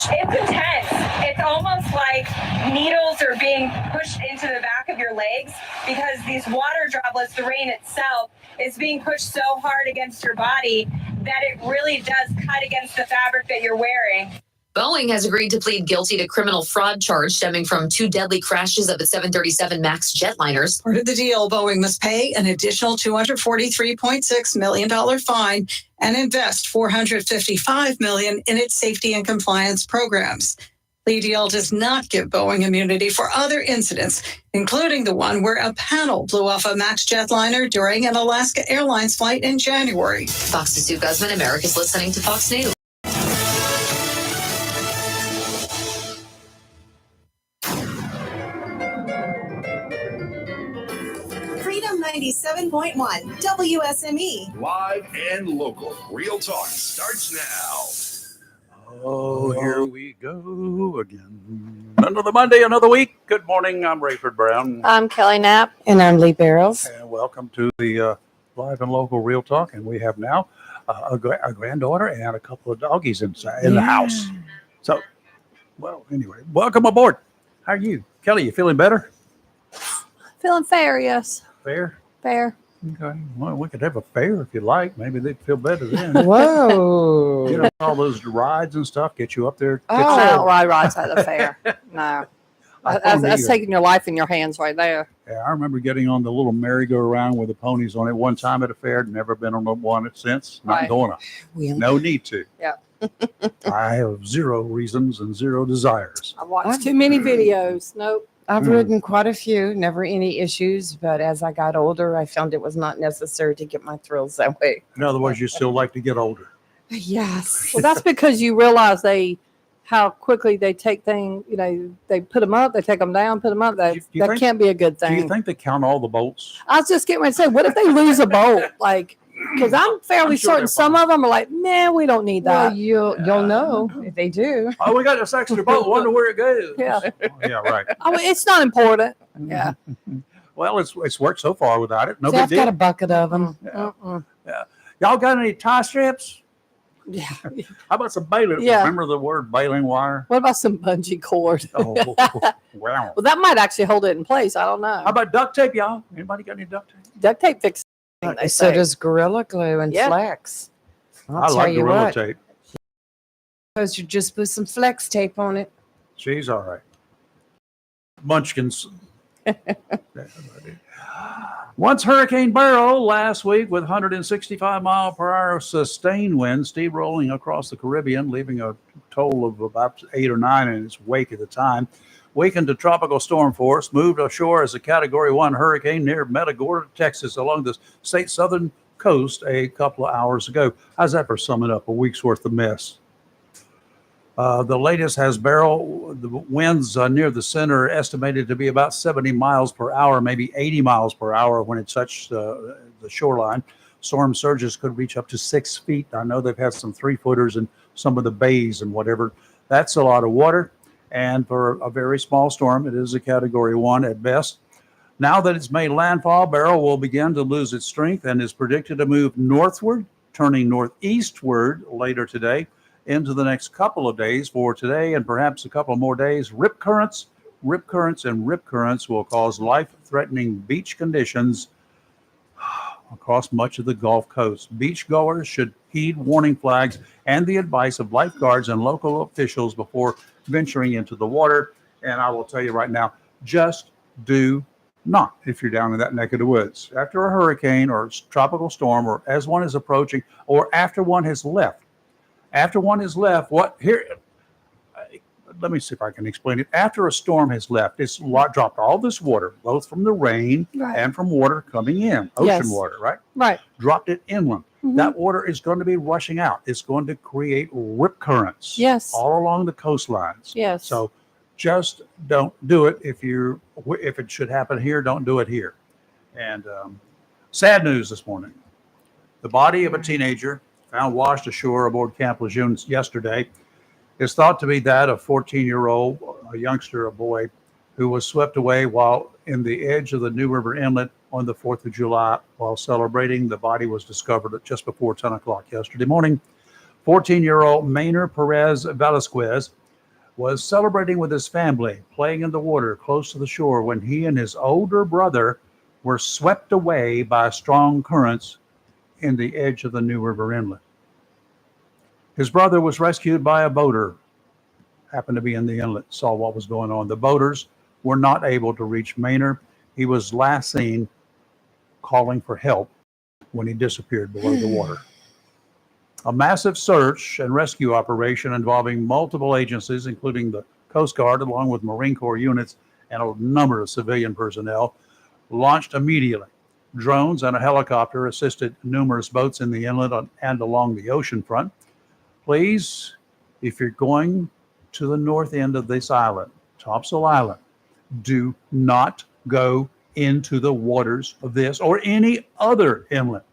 It's intense. It's almost like needles are being pushed into the back of your legs because these water droplets, the rain itself, is being pushed so hard against your body that it really does cut against the fabric that you're wearing. Boeing has agreed to plead guilty to criminal fraud charge stemming from 2 deadly crashes of its 737 MAX jetliners. Part of the deal, Boeing must pay an additional $243.6 million fine and invest $455 million in its safety and compliance programs. The deal does not give Boeing immunity for other incidents, including the one where a panel blew off a MAX jetliner during an Alaska Airlines flight in January. Fox's Sue Guzman, America's listening to Fox News. Freedom 97.1 WSME. Live and local. Real talk starts now. Oh, here we go again. Another Monday, another week. Good morning. I'm Rayford Brown. I'm Kelly Knapp. And I'm Lee Barrows. And welcome to the live and local Real Talk. And we have now a granddaughter and a couple of doggies inside in the house. So, well, anyway, welcome aboard. How are you? Kelly, you feeling better? Feeling fair, yes. Fair? Fair. Okay. Well, we could have a fair if you like. Maybe they'd feel better then. Whoa. You know, all those rides and stuff get you up there. I don't ride rides at the fair. No. That's taking your life in your hands right there. Yeah, I remember getting on the little merry-go-round with the ponies on it one time at a fair. Never been on one since. Not going to. No need to. Yeah. I have zero reasons and zero desires. I've watched too many videos. Nope. I've ridden quite a few, never any issues, but as I got older, I found it was not necessary to get my thrills that way. In other words, you still like to get older. Yes. Well, that's because you realize how quickly they take things, they put them up, they take them down, put them up. That can't be a good thing. Do you think they count all the bolts? I was just getting ready to say, what if they lose a bolt? Because I'm fairly certain some of them are like, man, we don't need that. Well, you'll know if they do. Oh, we got this extra bolt. Wonder where it goes. Yeah. Yeah, right. I mean, it's not important. Yeah. Well, it's worked so far without it. No See, big I've deal. got a bucket of them. Yeah. Y'all got any tie strips? Yeah. How about some baling? Yeah. Remember the word baling wire? What about some bungee cord? Oh, wow. Well, that might actually hold it in place. I don't know. How about duct tape, y'all? Anybody got any duct tape? Duct tape fixes. So does Gorilla Glue and Flex. I like Gorilla tape. Because you just put some Flex tape on it. She's all right. Munchkins. Once Hurricane Beryl last week with 165 mile per hour sustained winds, steep rolling across the Caribbean, leaving a total of about 8 or 9 in its wake at the time. Weakened to tropical storm force, moved ashore as a Category 1 hurricane near Matagorda, Texas, along the state's southern coast a couple of hours ago. How's that for summing up a week's worth of mess? The latest has Beryl. The winds near the center are estimated to be about 70 miles per hour, maybe 80 miles per hour when it touched the shoreline. Storm surges could reach up to 6 feet. I know they've had some 3-footers in some of the bays and whatever. That's a lot of water. And for a very small storm, it is a Category 1 at best. Now that it's made landfall, Beryl will begin to lose its strength and is predicted to move northward, turning northeastward later today into the next couple of days. For today and perhaps a couple more days, rip currents will cause life-threatening beach conditions across much of the Gulf Coast. Beachgoers should heed warning flags and the advice of lifeguards and local officials before venturing into the water. And I will tell you right now, just do not, if you're down in that neck of the woods, after a hurricane or tropical storm, or as one is approaching, or after one has left. After one has left, let me see if I can explain it. After a storm has left, it's dropped all this water, both from the rain and from water coming in, ocean water, right? Right. Dropped it inland. Mm-hmm. That water is going to be rushing out. It's going to create rip currents all along the coastlines. Yes. So just don't do it. If it should happen here, don't do it here. And sad news this morning. The body of a teenager found washed ashore aboard Camp Lejeune yesterday is thought to be that of 14-year-old, a youngster, a boy, who was swept away while in the edge of the New River Inlet on the 4th of July while celebrating. The body was discovered at just before 10 o'clock yesterday morning. 14-year-old Maynard Perez Velasquez was celebrating with his family, playing in the water close to the shore when he and his older brother were swept away by strong currents in the edge of the New River Inlet. His brother was rescued by a boater, happened to be in the inlet, saw what was going on. The boaters were not able to reach Maynard. He was last seen calling for help when he disappeared below the water. A massive search and rescue operation involving multiple agencies, including the Coast Guard, along with Marine Corps units and a number of civilian personnel, launched immediately. Drones and a helicopter assisted numerous boats in the inlet and along the ocean front. Please, if you're going to the north end of this island, Topsail Island, do not go into the waters of this or any other inlet,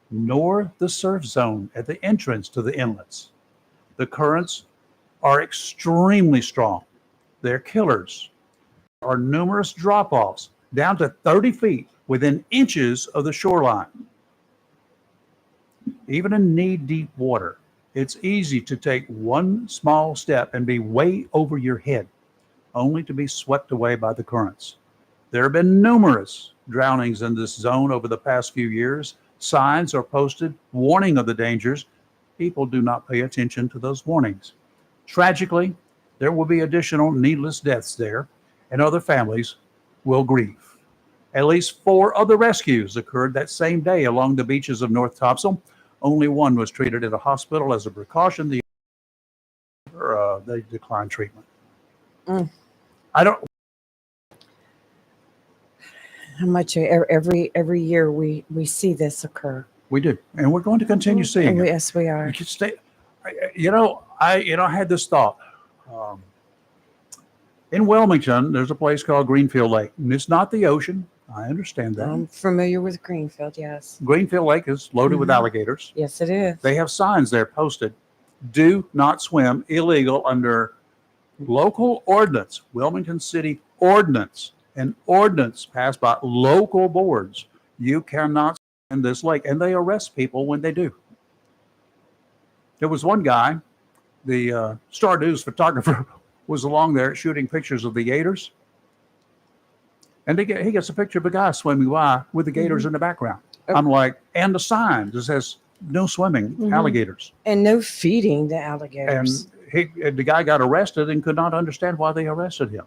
nor the surf zone at the entrance to the inlets. The currents are extremely strong. They're killers. There are numerous drop-offs down to 30 feet within inches of the shoreline. Even in knee-deep water, it's easy to take one small step and be way over your head, only to be swept away by the currents. There have been numerous drownings in this zone over the past few years. Signs are posted warning of the dangers. People do not pay attention to those warnings. Tragically, there will be additional needless deaths there, and other families will grieve. At least 4 other rescues occurred that same day along the beaches of North Topsail. Only one was treated at a hospital as a precaution. They declined treatment. I don't. How much every year we see this occur. We do, and we're going to continue seeing it. Yes, we are. You can stay. I had this thought. In Wilmington, there's a place called Greenfield Lake, and it's not the ocean. I understand that. I'm familiar with Greenfield. Yes. Greenfield Lake is loaded with alligators. Yes, it is. They have signs there posted: "Do not swim. Illegal under local ordinance, Wilmington City ordinance, an ordinance passed by local boards. You cannot swim in this lake," and they arrest people when they do. There was one guy, the Star News photographer, was along there shooting pictures of the gators, and he gets a picture of a guy swimming by with the gators in the background. I'm like, and the sign that says "No swimming, alligators," and no feeding the alligators. And the guy got arrested and could not understand why they arrested him.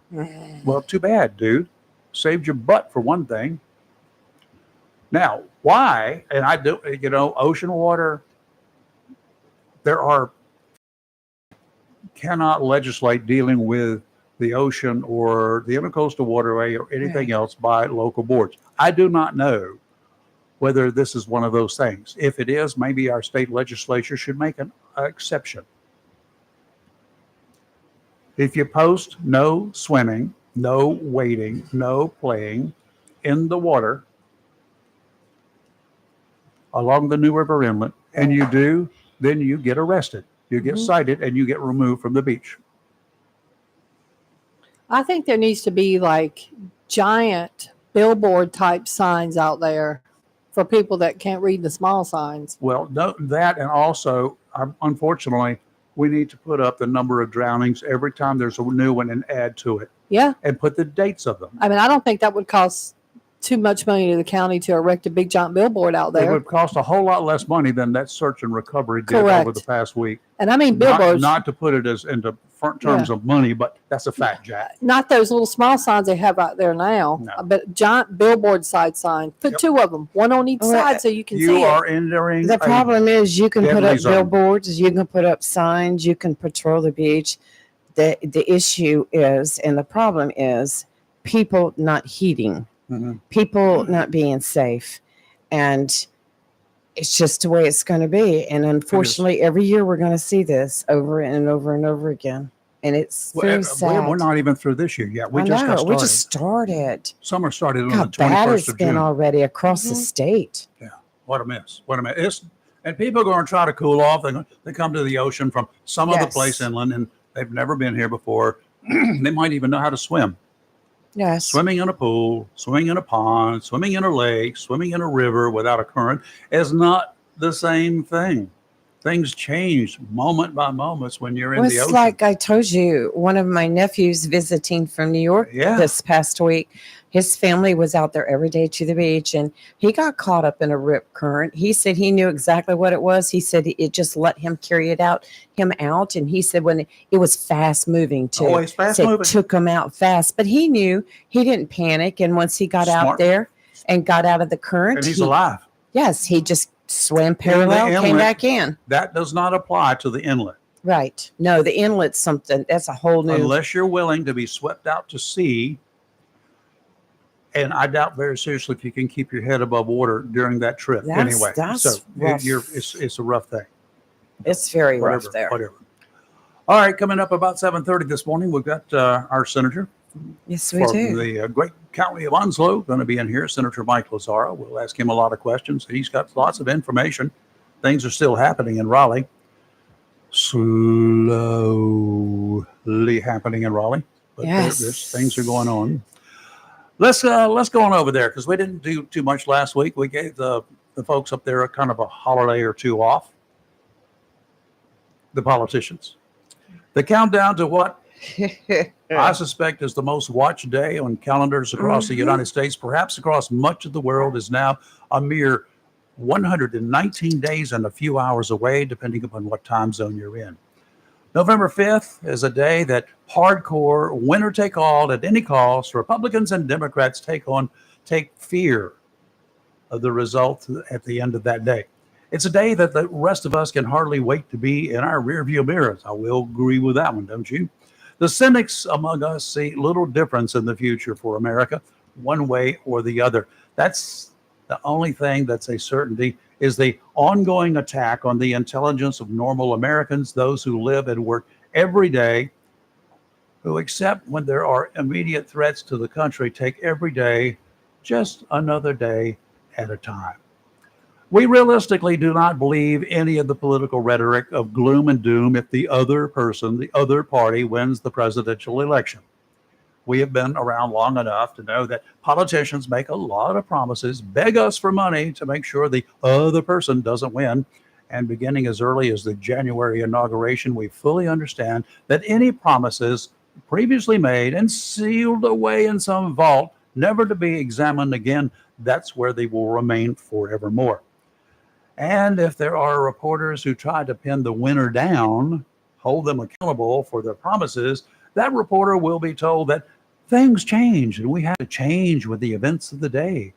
Well, too bad, dude. Saved your butt for one thing. Now, why? And I do, ocean water, cannot legislate dealing with the ocean or the intercoastal waterway or anything else by local boards. I do not know whether this is one of those things. If it is, maybe our state legislature should make an exception. If you post no swimming, no wading, no playing in the water along the New River Inlet, and you do, then you get arrested. You get cited and you get removed from the beach. I think there needs to be like giant billboard type signs out there for people that can't read the small signs. Well, no, that, and also, unfortunately, we need to put up the number of drownings every time there's a new one and add to it. Yeah. And put the dates of them. I mean, I don't think that would cost too much money to the county to erect a big giant billboard out It there. would cost a whole lot less money than that search and recovery did Correct. over the past week. And I mean billboards. Not to put it as into terms of money, but that's a fact, Jack. Not those little small signs they have out there now, No. but giant billboard side sign. Put Yep. 2 of them, one on each Well, side, so you can You see are it. entering. The problem is you can put deadly up zone. billboards, you can put up signs, you can patrol the beach. The issue is, and the problem is, people not heeding, people not being safe, and it's just the way it's going to be. And unfortunately, every year we're going to see this over and over and over again, and it's very sad. We're not even through this year yet. We I just got know, started. we just started. Summer started on How the bad 21st it's of been June. already across the state. What a mess. What a mess. And people are going to try to cool off. They come to the ocean from some other Yes. place inland, and they've never been here before. They might even know how to swim. Yes. Swimming in a pool, swimming in a pond, swimming in a lake, swimming in a river without a current is not the same thing. things change moment by moment when you're in Well, the it's ocean. like I told you, one of my nephews visiting from New York Yeah. this past week, his family was out there every day to the beach and he got caught up in a rip current. He said he knew exactly what it was. He said it just let him carry him out. And he said when it was fast moving too. Always fast Said moving. took him out fast, but he knew, he didn't panic. And once he got out Smart. there and got out of the current, And he's alive. yes, he just swam parallel, came inlet. back in. That does not apply to the inlet. Right. No, the inlet's something, that's a whole new. Unless you're willing to be swept out to sea. And I doubt very seriously if you can keep your head above water during that trip. Anyway, That's so rough. it's a rough thing. It's very Whatever, rough there. whatever. All right, coming up about 7:30 this morning, we've got our senator Yes, we from do. the great county of Onslow going to be in here, Senator Mike Lazaro. We'll ask him a lot of questions. He's got lots of information. Things are still happening in Raleigh. Slowly happening in Raleigh, but Yes. there's things are going on. Let's go on over there because we didn't do too much last week. We gave the folks up there a kind of a holiday or two off. The politicians. The countdown to what I suspect is the most watched day on calendars across the United States, perhaps across much of the world, is now a mere 119 days and a few hours away, depending upon what time zone you're in. November 5th is a day that hardcore, winner take all at any cost, Republicans and Democrats take fear of the result at the end of that day. It's a day that the rest of us can hardly wait to be in our rearview mirrors. I will agree with that one, don't you? The cynics among us see little difference in the future for America, one way or the other. That's the only thing that's a certainty is the ongoing attack on the intelligence of normal Americans, those who live and work every day, who accept when there are immediate threats to the country, take every day, just another day at a time. We realistically do not believe any of the political rhetoric of gloom and doom if the other person, the other party wins the presidential election. We have been around long enough to know that politicians make a lot of promises, beg us for money to make sure the other person doesn't win. And beginning as early as the January inauguration, we fully understand that any promises previously made and sealed away in some vault, never to be examined again, that's where they will remain forevermore. And if there are reporters who try to pin the winner down, hold them accountable for their promises, that reporter will be told that things change and we have to change with the events of the day.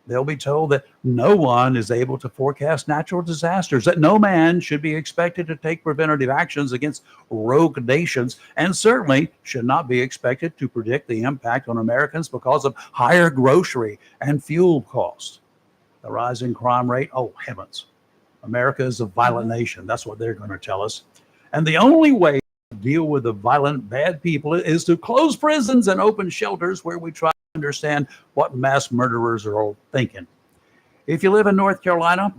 They'll be told that no one is able to forecast natural disasters, that no man should be expected to take preventative actions against rogue nations, and certainly should not be expected to predict the impact on Americans because of higher grocery and fuel costs. The rising crime rate, oh heavens. America is a violent nation. That's what they're going to tell us. And the only way to deal with the violent, bad people is to close prisons and open shelters where we try to understand what mass murderers are all thinking. If you live in North Carolina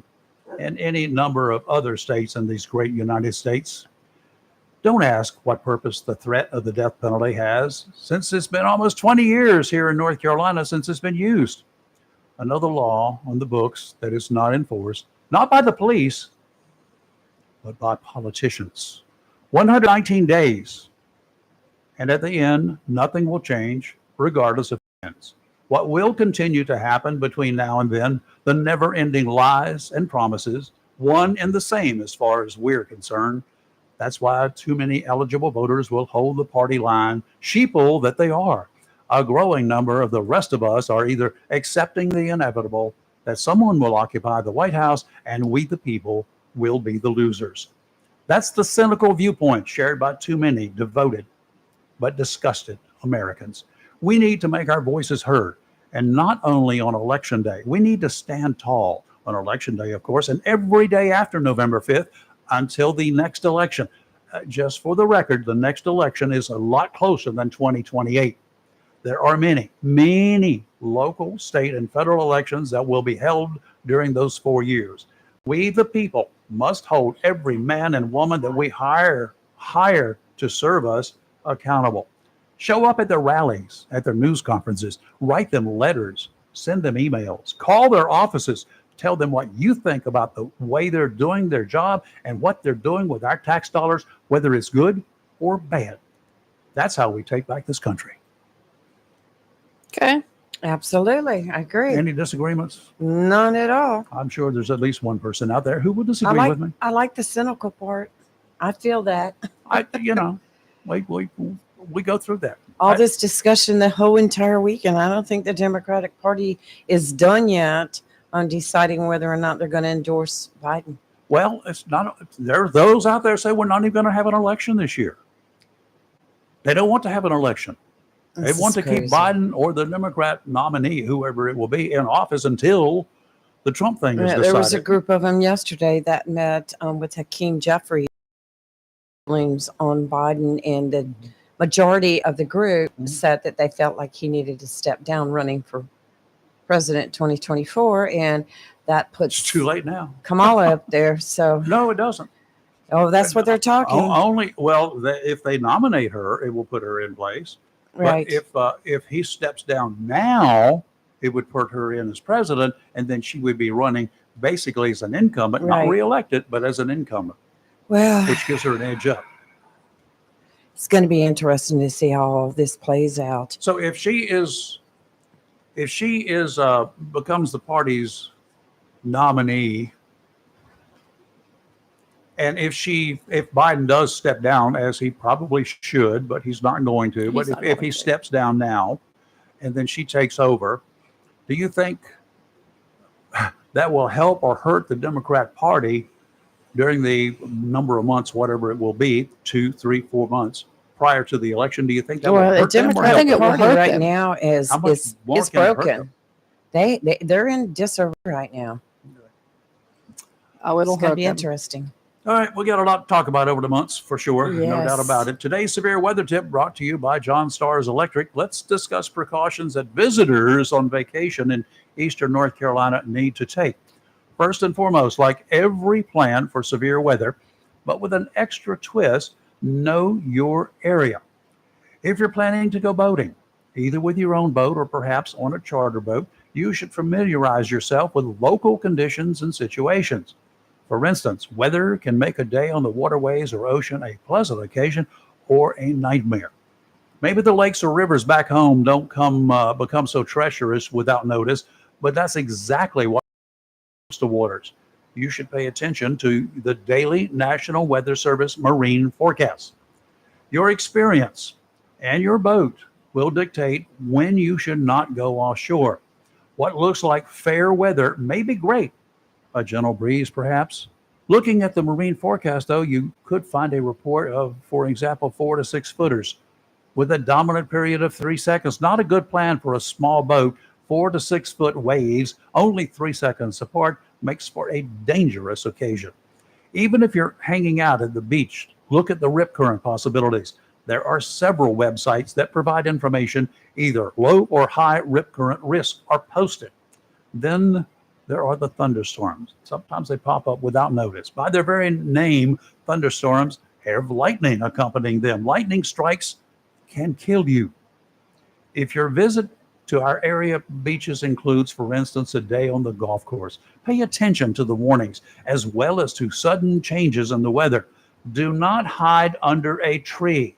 and any number of other states in these great United States, don't ask what purpose the threat of the death penalty has, since it's been almost 20 years here in North Carolina since it's been used. Another law on the books that is not enforced, not by the police, but by politicians. 119 days. And at the end, nothing will change, regardless of ends. What will continue to happen between now and then, the never-ending lies and promises, one and the same as far as we're concerned. That's why too many eligible voters will hold the party line, sheeple that they are. A growing number of the rest of us are either accepting the inevitable that someone will occupy the White House and we, the people, will be the losers. That's the cynical viewpoint shared by too many devoted but disgusted Americans. We need to make our voices heard, and not only on Election Day. We need to stand tall on Election Day, of course, and every day after November 5th until the next election. Just for the record, the next election is a lot closer than 2028. There are many local, state, and federal elections that will be held during those 4 years. We, the people, must hold every man and woman that we hire to serve us accountable. Show up at their rallies, at their news conferences, write them letters, send them emails, call their offices, tell them what you think about the way they're doing their job and what they're doing with our tax dollars, whether it's good or bad. That's how we take back this country. Okay. Absolutely. I agree. Any disagreements? None at all. I'm sure there's at least one person out there who will disagree with me. I like the cynical part. I feel that. We go through that. All this discussion the whole entire week, and I don't think the Democratic Party is done yet on deciding whether or not they're going to endorse Biden. Well, it's not. There are those out there say we're not even going to have an election this year. They don't want to have an election. They want to keep Biden or the Democrat nominee, whoever it will be, in office until the Trump thing is decided. There was a group of them yesterday that met with Hakeem Jeffries on Biden, and the majority of the group said that they felt like he needed to step down running for president 2024, and that puts It's too late now. Kamala up there. So No, it doesn't. oh, that's what they're talking. If they nominate her, it will put her in place. Right. But if he steps down now, it would put her in as president, and then she would be running basically as an incumbent, not Right. reelected, but as an incumbent, Well, which gives her an edge up. it's going to be interesting to see how all this plays out. So if she becomes the party's nominee, and if Biden does step down, as he probably should, but he's not going to, but if he steps down now and then she takes over, do you think that will help or hurt the Democrat Party during the number of months, whatever it will be, 2, 3, 4 months prior to the election? Do you think that will Well, the hurt them or Democratic help think it will them? Party hurt right them. now is How much more it's can it hurt broken. them? They're in disarray right now. Oh, it'll It's going to hurt be them. interesting. All right, we got a lot to talk about over the months for sure. No doubt Yes. about it. Today's severe weather tip brought to you by John Stars Electric. Let's discuss precautions that visitors on vacation in eastern North Carolina need to take. First and foremost, like every plan for severe weather, but with an extra twist, know your area. If you're planning to go boating, either with your own boat or perhaps on a charter boat, you should familiarize yourself with local conditions and situations. For instance, weather can make a day on the waterways or ocean a pleasant occasion or a nightmare. Maybe the lakes or rivers back home don't become so treacherous without notice, but that's exactly what coastal waters. You should pay attention to the daily National Weather Service marine forecasts. Your experience and your boat will dictate when you should not go offshore. What looks like fair weather may be great. A gentle breeze, perhaps. Looking at the marine forecast, though, you could find a report of, for example, 4 to 6 footers with a dominant period of 3 seconds. Not a good plan for a small boat. 4 to 6 foot waves, only 3 seconds apart, makes for a dangerous occasion. Even if you're hanging out at the beach, look at the rip current possibilities. There are several websites that provide information, either low or high rip current risks are posted. Then there are the thunderstorms. Sometimes they pop up without notice. By their very name, thunderstorms have lightning accompanying them. Lightning strikes can kill you. If your visit to our area beaches includes, for instance, a day on the golf course, pay attention to the warnings as well as to sudden changes in the weather. Do not hide under a tree.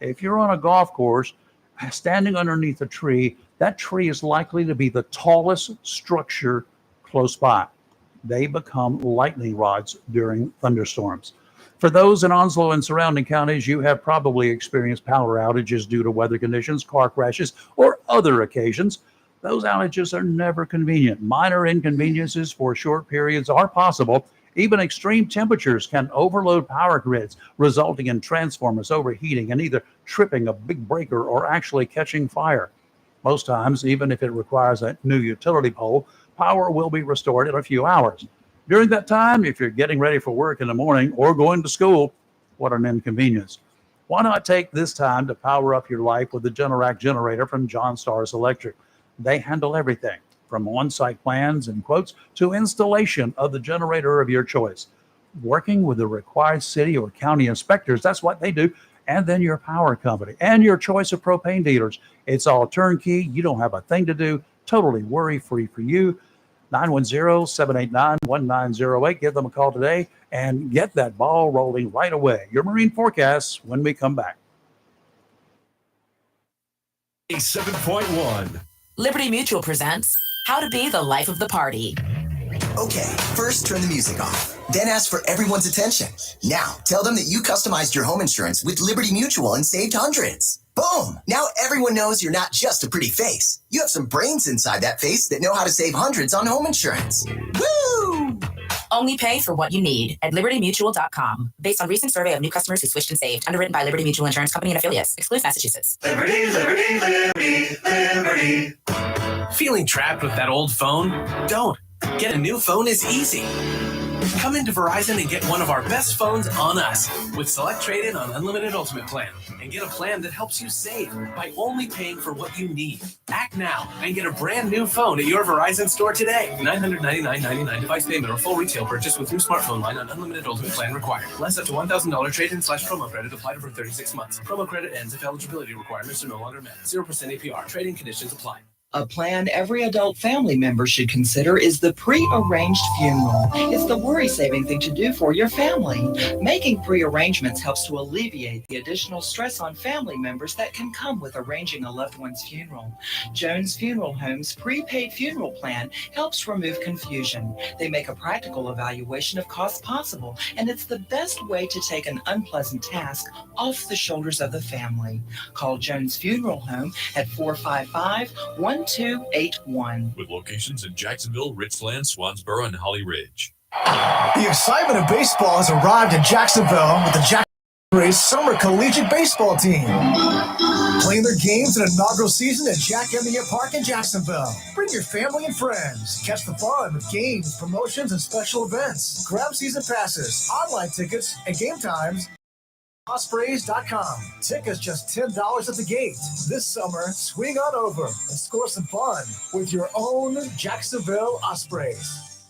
If you're on a golf course, standing underneath a tree, that tree is likely to be the tallest structure close by. They become lightning rods during thunderstorms. For those in Onslow and surrounding counties, you have probably experienced power outages due to weather conditions, car crashes, or other occasions. Those outages are never convenient. Minor inconveniences for short periods are possible. Even extreme temperatures can overload power grids, resulting in transformers overheating and either tripping a big breaker or actually catching fire. Most times, even if it requires a new utility pole, power will be restored in a few hours. During that time, if you're getting ready for work in the morning or going to school, what an inconvenience. Why not take this time to power up your life with the Generac generator from John Stars Electric? They handle everything from on-site plans and quotes to installation of the generator of your choice. Working with the required city or county inspectors, that's what they do, and then your power company and your choice of propane dealers. It's all turnkey. You don't have a thing to do. Totally worry-free for you. 910-789-1908. Give them a call today and get that ball rolling right away. Your marine forecasts when we come back. 7.1. Liberty Mutual presents How to Be the Life of the Party. Okay, first turn the music off. Then ask for everyone's attention. Now, tell them that you customized your home insurance with Liberty Mutual and saved hundreds. Boom! Now everyone knows you're not just a pretty face. You have some brains inside that face that know how to save hundreds on home insurance. Woo! Only pay for what you need at libertymutual.com. Based on recent survey of new customers who switched and saved. Underwritten by Liberty Mutual Insurance Company and affiliates. Excludes Massachusetts. Liberty, liberty, liberty, liberty. Feeling trapped with that old phone? Don't. Get a new phone is easy. Come into Verizon and get one of our best phones on us with Select Trade-In on Unlimited Ultimate Plan and get a plan that helps you save by only paying for what you need. Act now and get a brand new phone at your Verizon store today. $999.99 device payment or full retail purchase with new smartphone line on Unlimited Ultimate Plan required. Less up to $1,000 trade-in/promo credit applied over 36 months. Promo credit ends if eligibility requirements are no longer met. 0% APR. Trading conditions apply. A plan every adult family member should consider is the pre-arranged funeral. It's the worry-saving thing to do for your family. Making pre-arrangements helps to alleviate the additional stress on family members that can come with arranging a loved one's funeral. Jones Funeral Home's prepaid funeral plan helps remove confusion. They make a practical evaluation of costs possible, and it's the best way to take an unpleasant task off the shoulders of the family. Call Jones Funeral Home at 455-1281. With locations in Jacksonville, Richland, Swansboro, and Holly Ridge. The excitement of baseball has arrived in Jacksonville with the Jacksonville Rays Summer Collegiate Baseball Team. Playing their games in inaugural season at Jack Emmett Park in Jacksonville. Bring your family and friends. Catch the fun with games, promotions, and special events. Grab season passes, online tickets, and game times. Ospreys.com. Tickets just $10 at the gate. This summer, swing on over and score some fun with your own Jacksonville Ospreys.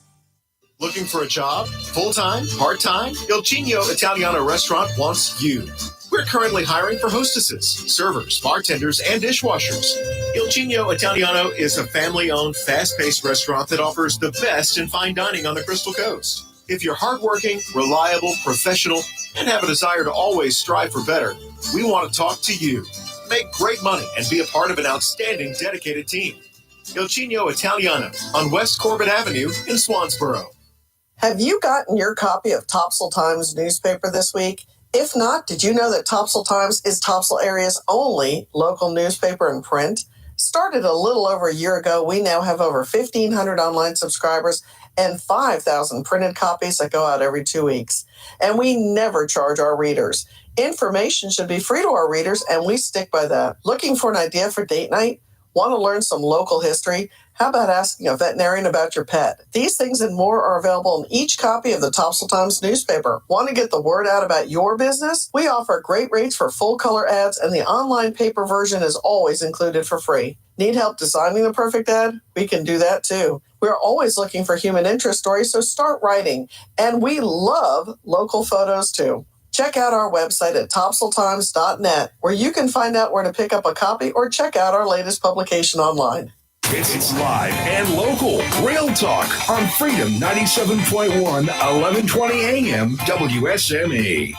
Looking for a job? Full-time? Part-time? Il Cigno Italiano Restaurant wants you. We're currently hiring for hostesses, servers, bartenders, and dishwashers. Il Cigno Italiano is a family-owned, fast-paced restaurant that offers the best in fine dining on the Crystal Coast. If you're hardworking, reliable, professional, and have a desire to always strive for better, we want to talk to you. Make great money and be a part of an outstanding, dedicated team. Il Cigno Italiano on West Corbin Avenue in Swansboro. Have you gotten your copy of Topsail Times newspaper this week? If not, did you know that Topsail Times is Topsail area's only local newspaper in print? Started a little over a year ago, we now have over 1,500 online subscribers and 5,000 printed copies that go out every 2 weeks. And we never charge our readers. Information should be free to our readers, and we stick by that. Looking for an idea for date night? Want to learn some local history? How about asking a veterinarian about your pet? These things and more are available in each copy of the Topsail Times newspaper. Want to get the word out about your business? We offer great rates for full-color ads, and the online paper version is always included for free. Need help designing the perfect ad? We can do that too. We're always looking for human interest stories, so start writing. And we love local photos too. Check out our website at topsailtimes.net, where you can find out where to pick up a copy or check out our latest publication online. It's live and local. Real Talk on Freedom 97.1, 1120 AM, WSME.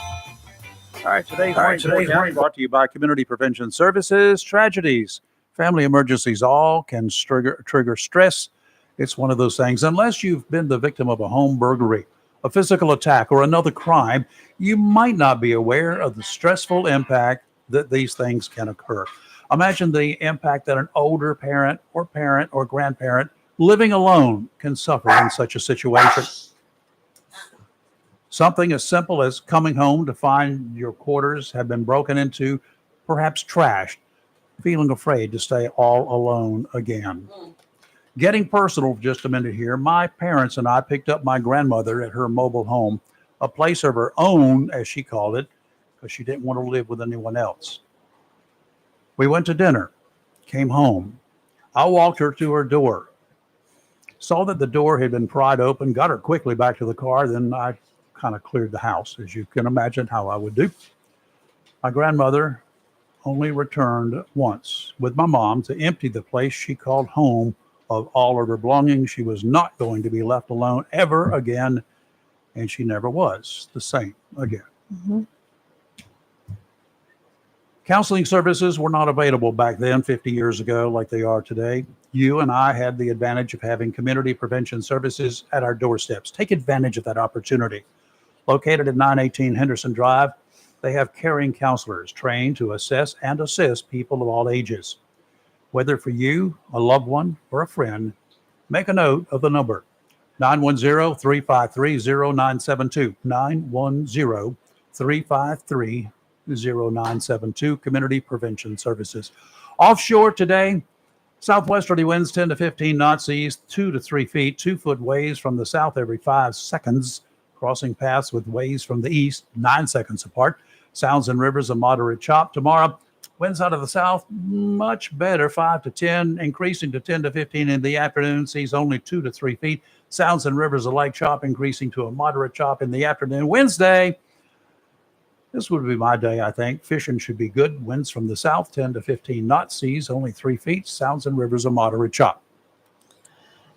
All right, today's morning brought to you by Community Prevention Services. Tragedies, family emergencies, all can trigger stress. It's one of those things. Unless you've been the victim of a home burglary, a physical attack, or another crime, you might not be aware of the stressful impact that these things can occur. Imagine the impact that an older parent or grandparent living alone can suffer in such a situation. Something as simple as coming home to find your quarters have been broken into, perhaps trashed, feeling afraid to stay all alone again. Getting personal for just a minute here, my parents and I picked up my grandmother at her mobile home, a place of her own, as she called it, because she didn't want to live with anyone else. We went to dinner, came home. I walked her to her door, saw that the door had been pried open, got her quickly back to the car, then I kind of cleared the house, as you can imagine how I would do. My grandmother only returned once with my mom to empty the place she called home of all of her belongings. She was not going to be left alone ever again, and she never was the same again. Mhm. Counseling services were not available back then, 50 years ago, like they are today. You and I had the advantage of having community prevention services at our doorsteps. Take advantage of that opportunity. Located at 918 Henderson Drive, they have caring counselors trained to assess and assist people of all ages. Whether for you, a loved one, or a friend, make a note of the number 910-353-0972. 910-353-0972, Community Prevention Services. Offshore today, southwesterly winds 10 to 15 knots east, 2 to 3 feet, 2-foot waves from the south every 5 seconds. Crossing paths with waves from the east, 9 seconds apart. Sounds and rivers a moderate chop. Tomorrow, winds out of the south, much better, 5 to 10, increasing to 10 to 15 in the afternoon. Seas only 2 to 3 feet. Sounds and rivers a light chop, increasing to a moderate chop in the afternoon. Wednesday, this would be my day, I think. Fishing should be good. Winds from the south, 10 to 15 knots. Seas only 3 feet. Sounds and rivers a moderate chop.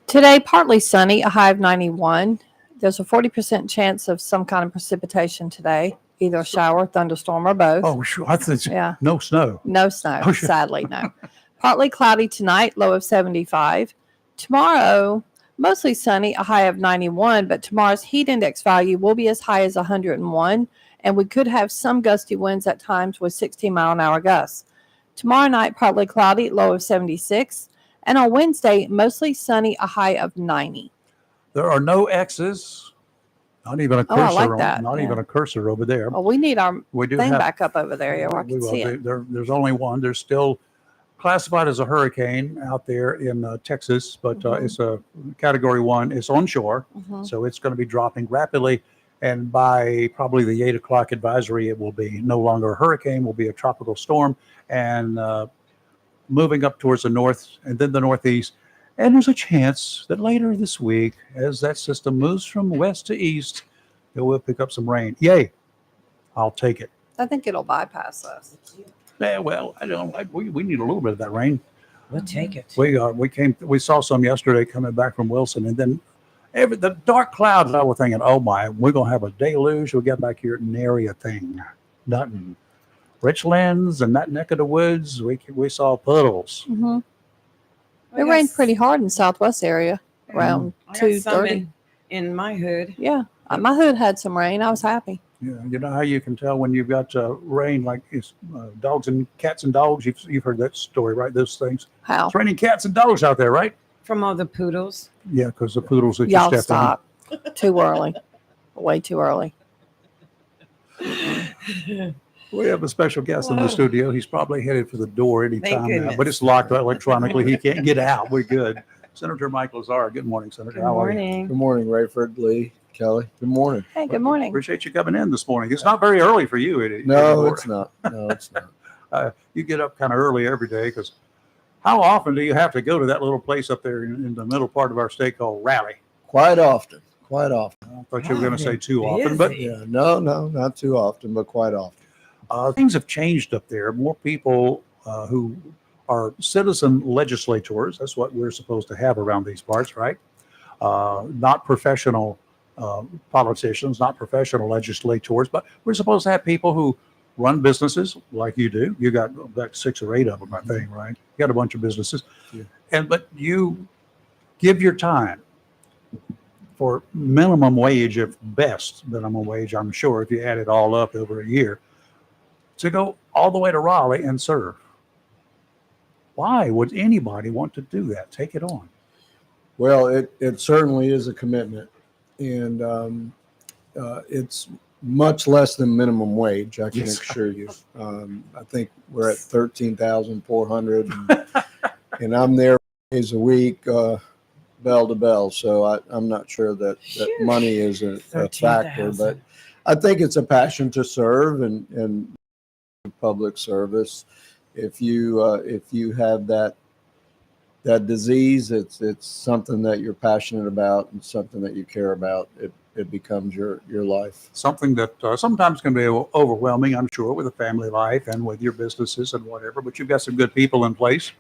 Today, partly sunny, a high of 91. There's a 40% chance of some kind of precipitation today, either a shower, thunderstorm, or both. Oh, sure. I think Yeah. no snow. No snow, Oh, sure. sadly, no. Partly cloudy tonight, low of 75. Tomorrow, mostly sunny, a high of 91, but tomorrow's heat index value will be as high as 101, and we could have some gusty winds at times with 60-mile-an-hour gusts. Tomorrow night, partly cloudy, low of 76, and on Wednesday, mostly sunny, a high of 90. There are no X's. Not even a Oh, I cursor. like that, Not yeah. even a cursor over there. Well, we need our We do thing have- back up over there, yeah, where I We can will. see it. There's only one. There's still classified as a hurricane out there in Texas, but it's a category 1. It's onshore, Mhm. so it's going to be dropping rapidly. And by probably the 8 o'clock advisory, it will be no longer a hurricane, will be a tropical storm, and moving up towards the north and then the northeast. And there's a chance that later this week, as that system moves from west to east, it will pick up some rain. Yay! I'll take it. I think it'll bypass us. Yeah, well, I don't. We need a little bit of that rain. We'll take it. We saw some yesterday coming back from Wilson, and then the dark clouds. I was thinking, oh my, we're gonna have a deluge. We got back here, nary a thing, nothing. Richlands and that neck of the woods, we saw puddles. Mm-hmm. It rained pretty hard in Southwest area around I got some 2:30. in my hood. Yeah, my hood had some rain. I was happy. Yeah, you know how you can tell when you've got rain, like it's dogs and cats and dogs. You've heard that story, right? Those things. How? It's raining cats and dogs out there, right? From all the poodles. Yeah, because the poodles that Y'all you step stop. Too early. Way too early. in. We have a special guest in the studio. He's probably headed for the door any Thank time now, goodness. but it's locked electronically. He can't get out. We're good. Senator Mike Lazar. Good morning, Senator. How are you? Good morning, Rayford, Lee, Kelly. Good morning. Hey, good morning. Appreciate you coming in this morning. It's not very early for you. No, anymore. it's not. No, it's not. You get up kind of early every day because how often do you have to go to that little place up there in the middle part of our state called Raleigh? Quite often. Quite often. I thought you were going to say too often, but Yeah, no, not too often, but quite often. things have changed up there. More people who are citizen legislators. That's what we're supposed to have around these parts, right? Not professional politicians, not professional legislators, but we're supposed to have people who run businesses like you do. You got about 6 or 8 of them, I think, right? You got a bunch of businesses, but you give your time for minimum wage, if best minimum wage, I'm sure, if you add it all up over a year, to go all the way to Raleigh and serve. Why would anybody want to do that? Take it on. Well, it certainly is a commitment, and it's much less than minimum wage. I can Yes. assure you. I think we're at 13,400, and I'm there days a week, bell to bell. So I'm not sure that money is a factor, but I think it's a passion to serve and public service. If you have that disease, it's something that you're passionate about and something that you care about. It becomes your life. Something that sometimes can be overwhelming, I'm sure, with a family life and with your businesses and whatever, but you've got some good people in place.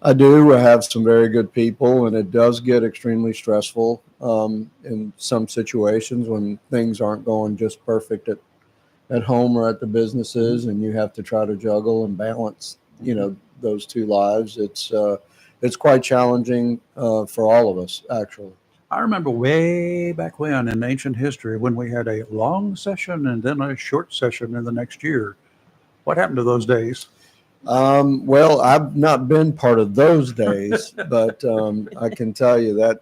I do. I have some very good people, and it does get extremely stressful in some situations when things aren't going just perfect at home or at the businesses, and you have to try to juggle and balance, those two lives. It's quite challenging for all of us, actually. I remember way back when in ancient history when we had a long session and then a short session in the next year. What happened to those days? Well, I've not been part of those days, but I can tell you that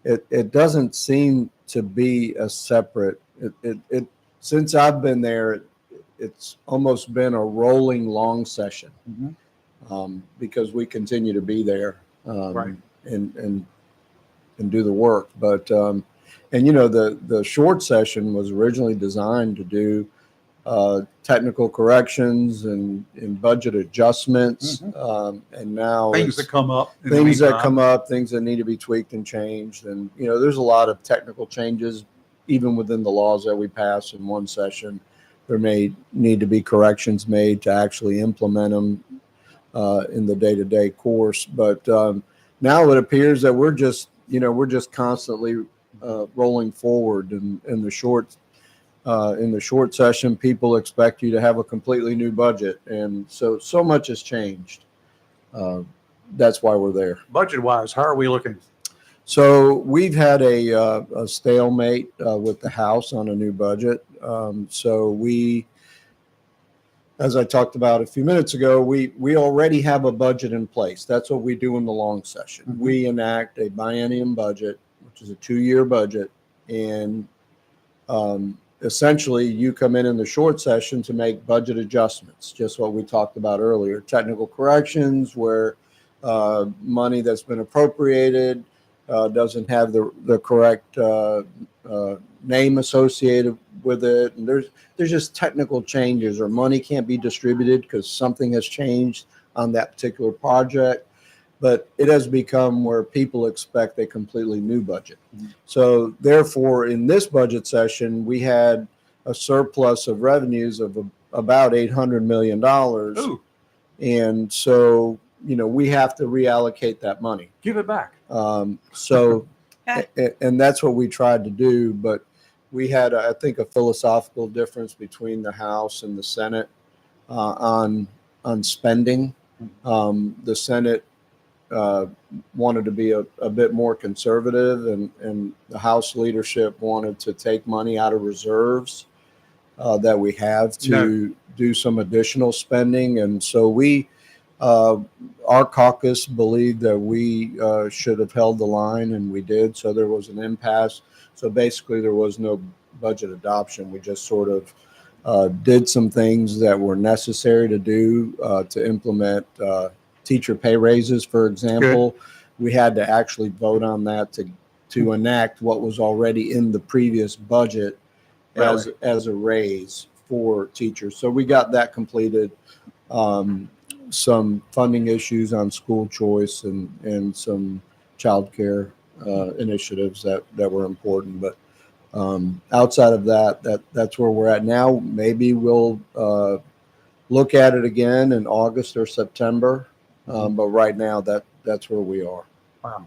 it doesn't seem to be a separate. It since I've been there, it's almost been a rolling long session because we continue to be there Right. and do the work. But the short session was originally designed to do technical corrections and budget adjustments, and now Things that come up. in the things that meantime. come up, things that need to be tweaked and changed, and there's a lot of technical changes even within the laws that we pass in one session. There may need to be corrections made to actually implement them in the day-to-day course, but now it appears that we're just constantly rolling forward. In the short session, people expect you to have a completely new budget, and so much has changed. That's why we're there. Budget-wise, how are we looking? So we've had a stalemate with the House on a new budget. So we, as I talked about a few minutes ago, we already have a budget in place. That's what we do in the long session. We enact a biennium budget, which is a 2-year budget, and essentially you come in the short session to make budget adjustments, just what we talked about earlier, technical corrections where money that's been appropriated doesn't have the correct name associated with it, and there's just technical changes, or money can't be distributed because something has changed on that particular project. But it has become where people expect a completely new budget. So therefore, in this budget session, we had a surplus of revenues of about $800 million. Ooh. And so, we have to reallocate that money. Give it back. And that's what we tried to do. But we had, I think, a philosophical difference between the House and the Senate on spending. The Senate wanted to be a bit more conservative, and the House leadership wanted to take money out of reserves that we have to do some additional spending. And so our caucus believed that we should have held the line, and we did. So there was an impasse. So basically there was no budget adoption. We just sort of did some things that were necessary to do to implement teacher pay raises, for example. Good. We had to actually vote on that to enact what was already in the previous budget as a raise for teachers. So we got that completed. Some funding issues on school choice and some childcare initiatives that were important. But outside of that's where we're at now. Maybe we'll look at it again in August or September. But right now, that's where we are. Wow.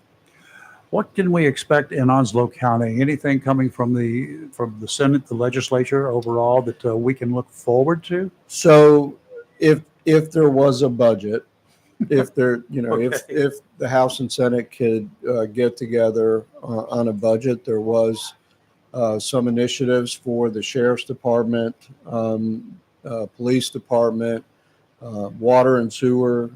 What can we expect in Onslow County? Anything coming from the Senate, the legislature overall that we can look forward to? So, if there was a budget, if there, if the House and Senate could get together on a budget, there was some initiatives for the Sheriff's Department, Police Department, water and sewer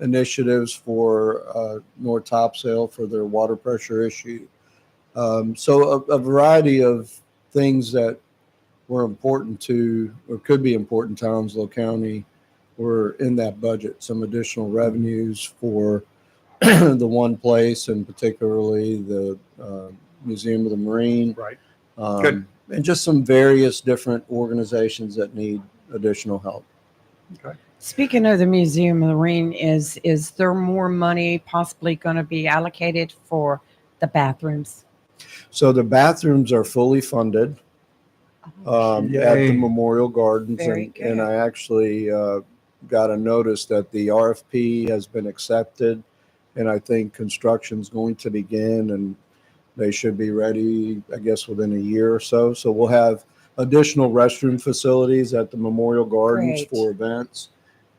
initiatives for North Topsail for their water pressure issue. So a variety of things that were important to, or could be important to Onslow County, were in that budget. Some additional revenues for the one place, and particularly the Museum of the Marine. Right. And just some various different organizations that need additional help. Okay. Speaking of the Museum of the Marine, is there more money possibly going to be allocated for the bathrooms? So the bathrooms are fully funded at the Memorial Gardens, and I actually got a notice that the RFP has been accepted, and I think construction's going to begin, and they should be ready, I guess, within a year or so. So we'll have additional restroom facilities at the Memorial Gardens Great. for events.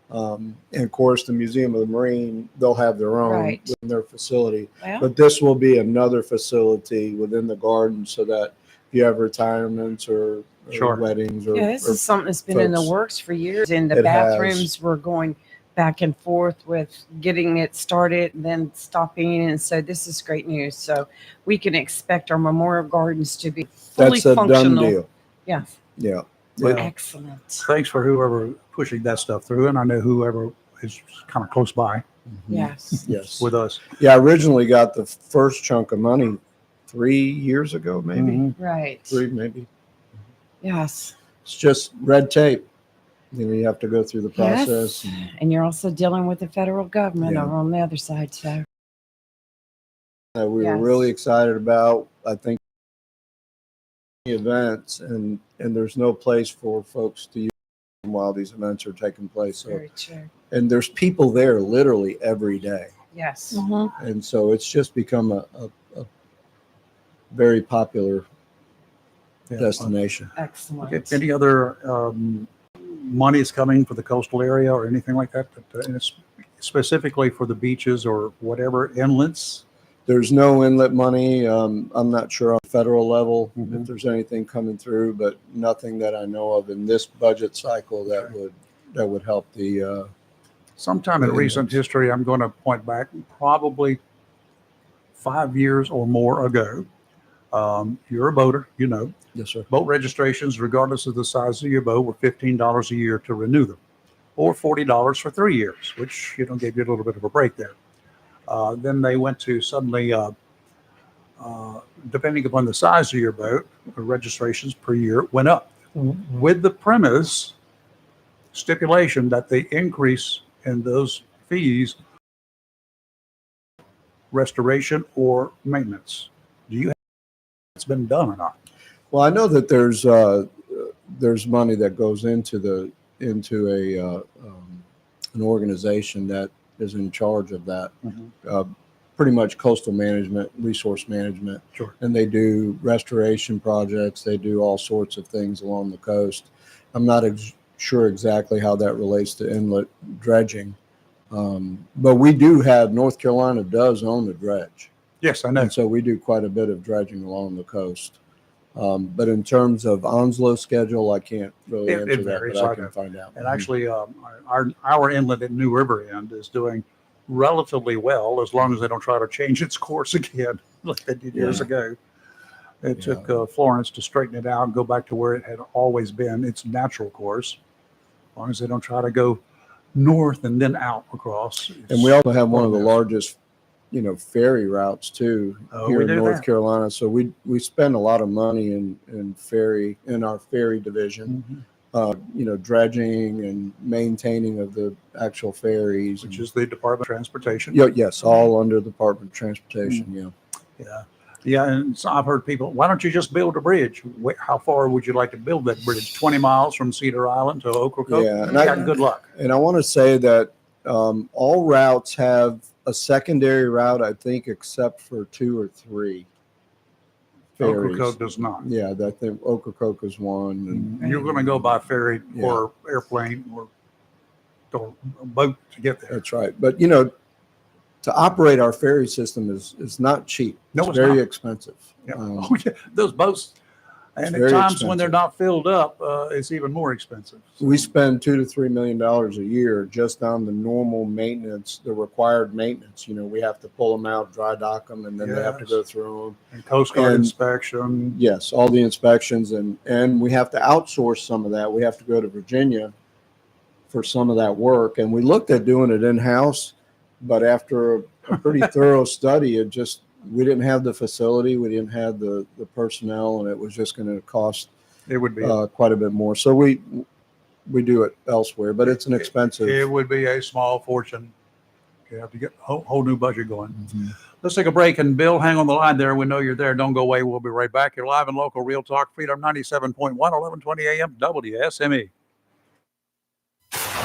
And of course, the Museum of the Marine, they'll have their own Right. within their facility. Well, But this will be another facility within the garden so that if you have retirements or Sure. weddings or, yeah, this or is something that's been in the folks- works for years. And the It has. bathrooms were going back and forth with getting it started and then stopping. And so this is great news. So we can expect our Memorial Gardens to be fully that's a functional. done deal. Yeah. Yeah. Well, Excellent. thanks for whoever pushing that stuff through, and I know whoever is kind of close by Yes. Yes. with us. Yeah, I originally got the first chunk of money 3 years ago, maybe Mhm. Right. 3, maybe. Yes. It's just red tape. You have to go through the Yes. process. And you're also dealing with the federal government Yeah. over on the other side. So That we were Yes. really excited about. I think events, and there's no place for folks to use them while these events are taking place. So, very true. and there's people there literally every day, Yes. and so it's just become a very popular Yeah. destination. Excellent. Okay. Any other money is coming for the coastal area or anything like that? And it's specifically for the beaches or whatever inlets? There's no inlet money. I'm not sure on federal level Mhm. if there's anything coming through, but nothing that I know of in this budget cycle that would help the. Sometime in the recent inlets. history, I'm going to point back probably 5 years or more ago. You're a boater, you know. Yes, sir. Boat registrations, regardless of the size of your boat, were $15 a year to renew them, or $40 for 3 years, which gave you a little bit of a break there. Then they went to suddenly, depending upon the size of your boat, the registrations per year went up, with the premise stipulation that the increase in those fees, restoration or maintenance. Do you have it's been done or not? Well, I know that there's money that goes into an organization that is in charge of that. Pretty much coastal management, resource management. Sure. And they do restoration projects. They do all sorts of things along the coast. I'm not sure exactly how that relates to inlet dredging. But we do have, North Carolina does own the dredge. Yes, I know. And so we do quite a bit of dredging along the coast. But in terms of Onslow's schedule, I can't really It answer that, varies, but I I can know. find out. And actually, our inlet at New River End is doing relatively well, as long as they don't try to change its course again, like they did years Yeah. ago. It took Florence to straighten it out and go back to where it had always been, its natural course. As long as they don't try to go north and then out across. And we also have one of the largest, ferry routes too Oh, here we in do North that. Carolina. So we spend a lot of money in our ferry division. Mhm. Dredging and maintaining of the actual ferries, Which is the Department of Transportation. yes, all under the Department of Transportation. Yeah. Yeah. And so I've heard people, why don't you just build a bridge? How far would you like to build that bridge? 20 miles from Cedar Island to Ocracoke? Yeah, and You got good luck. And I want to say that all routes have a secondary route, I think, except for 2 or 3 ferries. Ocracoke does not. Yeah, I think Ocracoke is one. And you're going to go by ferry Yeah. or airplane or boat to get there. That's right. But to operate our ferry system is not cheap. No, it's very not. expensive. Yeah. Oh, yeah. Those boats, and at very times when they're expensive. not filled up, it's even more expensive. We spend $2 to $3 million a year just on the normal maintenance, the required maintenance. We have to pull them out, dry dock them, and then they have to Yes. go through them. And Coast Guard And- inspection. Yes, all the inspections, and we have to outsource some of that. We have to go to Virginia for some of that work, and we looked at doing it in-house, but after a pretty thorough study, we didn't have the facility, we didn't have the personnel, and it was just going to cost It would be. quite a bit more. So we do it elsewhere, but it's an expensive. It would be a small fortune. You have to get a whole new budget going. Mm-hmm. Let's take a break. And Bill, hang on the line there. We know you're there. Don't go away. We'll be right back. You're live and local, Real Talk, Freedom 97.1, 1120 AM, WSME.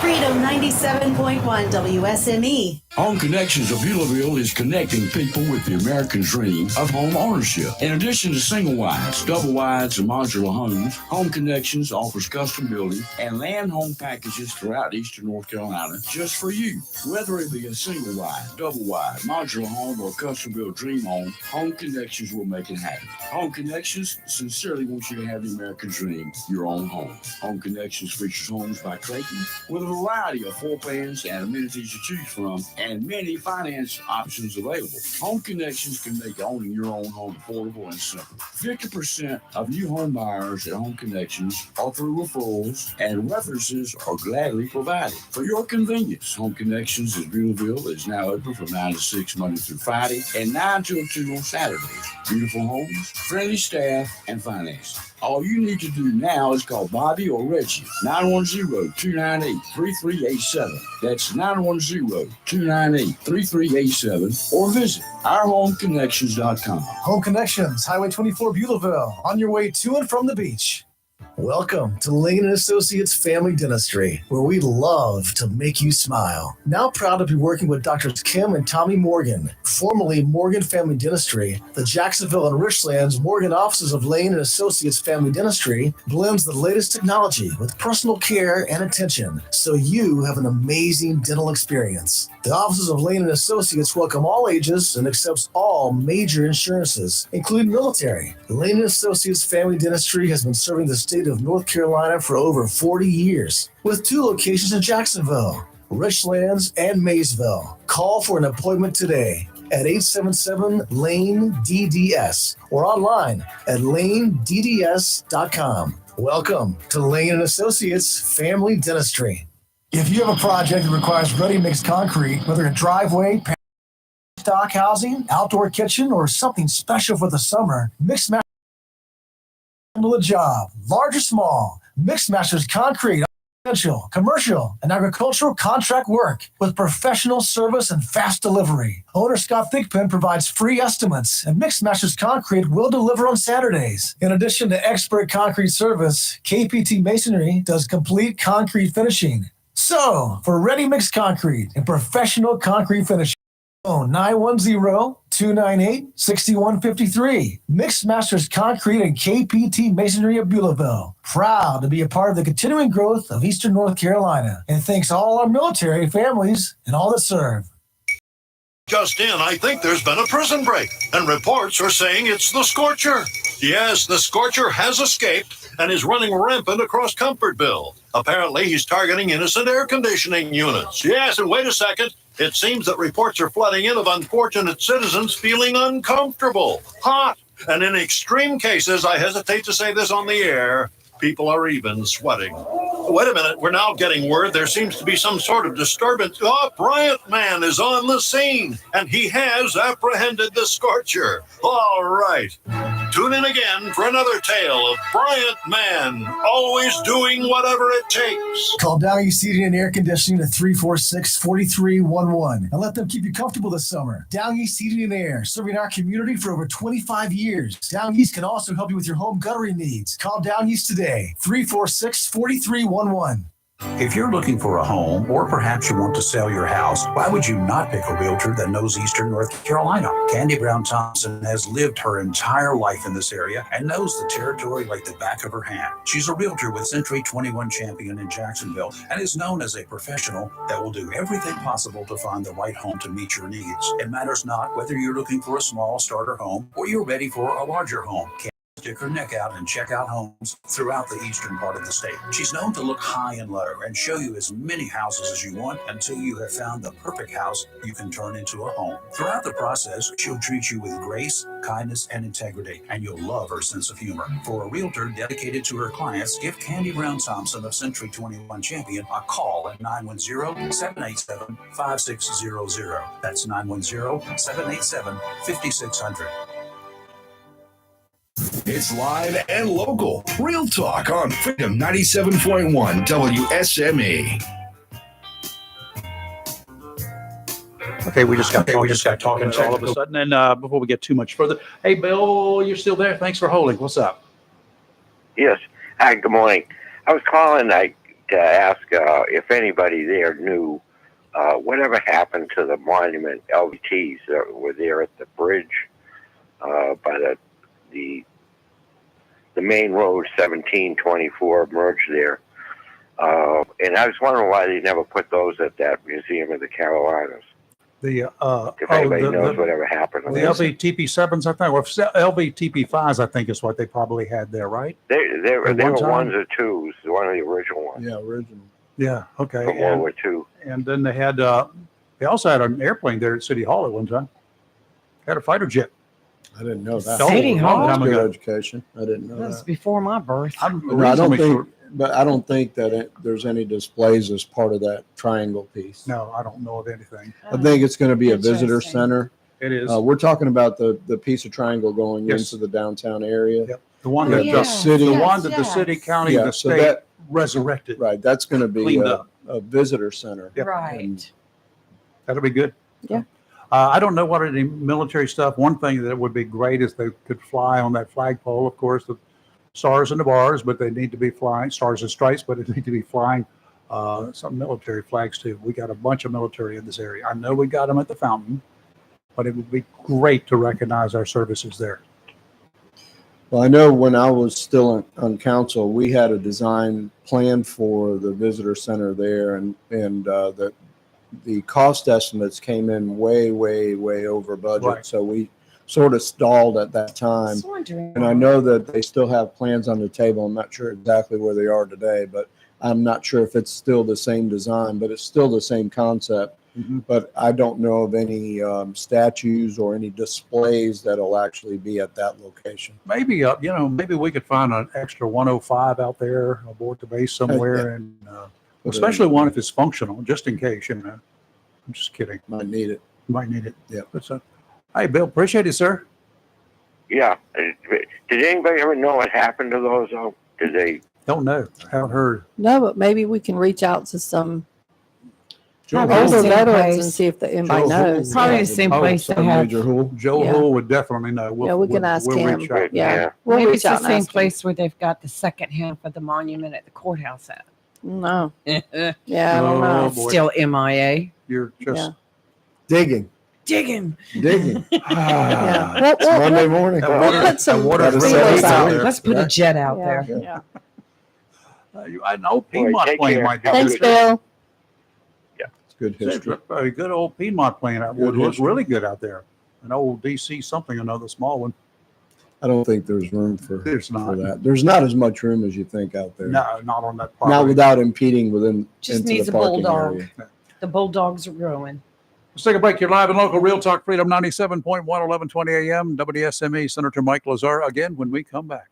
Freedom 97.1 WSME. Home Connections of Beulahville is connecting people with the American dream of home ownership. In addition to single wides, double wides, and modular homes, Home Connections offers custom building and land home packages throughout eastern North Carolina just for you. Whether it be a single wide, double wide, modular home, or custom built dream home, Home Connections will make it happen. Home Connections sincerely wants you to have the American dream, your own home. Home Connections features homes by Clayton with a variety of floor plans and amenities to choose from, and many finance options available. Home Connections can make owning your own home affordable and simple. 50% of new home buyers at Home Connections are through referrals, and references are gladly provided. For your convenience, Home Connections in Beulahville is now open from 9 to 6 Monday through Friday and 9 to 2 on Saturdays. Beautiful homes, friendly staff, and financing. All you need to do now is call Bobby or Reggie, 910-298-3387. That's 910-298-3387, or visit ourhomeconnections.com. Home Connections, Highway 24, Beulahville, on your way to and from the beach. Welcome to Lane & Associates Family Dentistry, where we love to make you smile. Now proud to be working with Drs. Kim and Tommy Morgan, formerly Morgan Family Dentistry. The Jacksonville and Richlands Morgan offices of Lane & Associates Family Dentistry blends the latest technology with personal care and attention, so you have an amazing dental experience. The offices of Lane & Associates welcome all ages and accepts all major insurances, including military. Lane & Associates Family Dentistry has been serving the state of North Carolina for over 40 years, with 2 locations in Jacksonville, Richlands, and Maysville. Call for an appointment today at 877-LANE-DDS or online at lanedds.com. Welcome to Lane & Associates Family Dentistry. If you have a project that requires ready-mix concrete, whether a driveway, stock housing, outdoor kitchen, or something special for the summer, Mixmaster handle the job. Large or small, Mixmaster's concrete, residential, commercial, and agricultural contract work with professional service and fast delivery. Owner Scott Thigpen provides free estimates, and Mixmaster's Concrete will deliver on Saturdays. In addition to expert concrete service, KPT Masonry does complete concrete finishing. So, for ready-mix concrete and professional concrete finishing, phone 910-298-6153. Mixmasters Concrete and KPT Masonry of Beulahville. Proud to be a part of the continuing growth of Eastern North Carolina. And thanks all our military families and all that serve. Just in, I think there's been a prison break, and reports are saying it's the Scorcher. Yes, the Scorcher has escaped and is running rampant across Comfortville. Apparently, he's targeting innocent air conditioning units. Yes, and wait a second. It seems that reports are flooding in of unfortunate citizens feeling uncomfortable, hot, and in extreme cases, I hesitate to say this on the air, people are even sweating. Wait a minute, we're now getting word there seems to be some sort of disturbance. Oh, Bryant Man is on the scene, and he has apprehended the Scorcher. All right. Tune in again for another tale of Bryant Man, always doing whatever it takes. Call Down East Heating and Air Conditioning at 346-4311 and let them keep you comfortable this summer. Down East Heating and Air, serving our community for over 25 years. Down East can also help you with your home guttering needs. Call Down East today, 346-4311. If you're looking for a home, or perhaps you want to sell your house, why would you not pick a realtor that knows Eastern North Carolina? Candy Brown Thompson has lived her entire life in this area and knows the territory like the back of her hand. She's a realtor with Century 21 Champion in Jacksonville and is known as a professional that will do everything possible to find the right home to meet your needs. It matters not whether you're looking for a small starter home or you're ready for a larger home. Stick her neck out and check out homes throughout the eastern part of the state. She's known to look high and low and show you as many houses as you want until you have found the perfect house you can turn into a home. Throughout the process, she'll treat you with grace, kindness, and integrity, and you'll love her sense of humor. For a realtor dedicated to her clients, give Candy Brown Thompson of Century 21 Champion a call at 910-787-5600. That's 910-787-5600. It's live and local. Real talk on Freedom 97.1 WSME. Okay, we just got talking all of a sudden. And before we get too much further, hey, Bill, you're still there. Thanks for holding. What's up? Yes. Hi, good morning. I was calling to to ask if anybody there knew whatever happened to the monument LVTs that were there at the bridge by the main road 1724 merged there. And I was wondering why they never put those at that Museum of the Carolinas. If anybody knows whatever happened to the those. LVTP7s, I think, or LVTP5s, I think is what they probably had there, right? They were At one time? ones or twos, one of the original ones. Yeah, original. Yeah, okay. From World War II. And then they had, they also had an airplane there at City Hall at one time. Had a fighter jet. I didn't know that. City Hall? That's good ago. education. I didn't know That was that. before my birth. No, I don't think, but I don't think that there's any displays as part of that triangle piece. No, I don't know of anything. I think it's going to be a visitor Interesting. center. It is. We're talking about the piece of triangle going Yes. into the downtown area. Yep. The one Yeah, that the the city- the one that the city, county, Yeah, the so state that- resurrected. Right, that's going to be Cleaned up. a visitor center. Yep. Right. That'll be good. Yeah. I don't know what any military stuff. One thing that would be great is they could fly on that flagpole, of course, the stars and the bars, but they need to be flying stars and stripes, but it need to be flying some military flags too. We got a bunch of military in this area. I know we got them at the fountain, but it would be great to recognize our services there. Well, I know when I was still on council, we had a design plan for the visitor center there, and the cost estimates came in way over budget. Right. So we sort of stalled at that time. Just wondering. And I know that they still have plans on the table. I'm not sure exactly where they are today, but I'm not sure if it's still the same design, but it's still the same concept. Mhm. But I don't know of any statues or any displays that'll actually be at that location. Maybe, maybe we could find an extra 105 out there aboard the base somewhere, and especially one if it's functional, just in case. I'm just kidding. Might need it. Might need it. Yeah. Hey, Bill, appreciate it, sir. Yeah. Did anybody ever know what happened to those? Did they? Don't know. Haven't heard. No, but maybe we can reach out to some Probably older the same veterans place. and see if anybody Joe knows. Probably the same place they have. Major Hool. Joe Yeah. Hull would definitely know. Yeah, we can ask we'll him. reach out. Yeah. We'll Maybe reach it's the out and same ask him. place where they've got the second half of the monument at the courthouse at. No. Yeah, I don't know. Oh, boy. Still MIA. You're just Yeah. Digging. Digging. Digging. Yeah. It's Monday morning. That water- put some that water's feelers really out out there. there. Let's put a jet out Yeah, there. yeah. An old Piedmont take plane care. might be Thanks, good. Bill. It's good history. A good old Piedmont plane would Good look history. really good out there. An old DC something, another small one. I don't think there's room for There's not. for that. There's not as much room as you think out there. No, not on that Not property. without impeding within Just into needs the a parking bulldog. area. The bulldogs are growing. Let's take a break. You're live and local. Real Talk Freedom 97.1, 1120 a.m. WSME. Senator Mike Lazar again when we come back.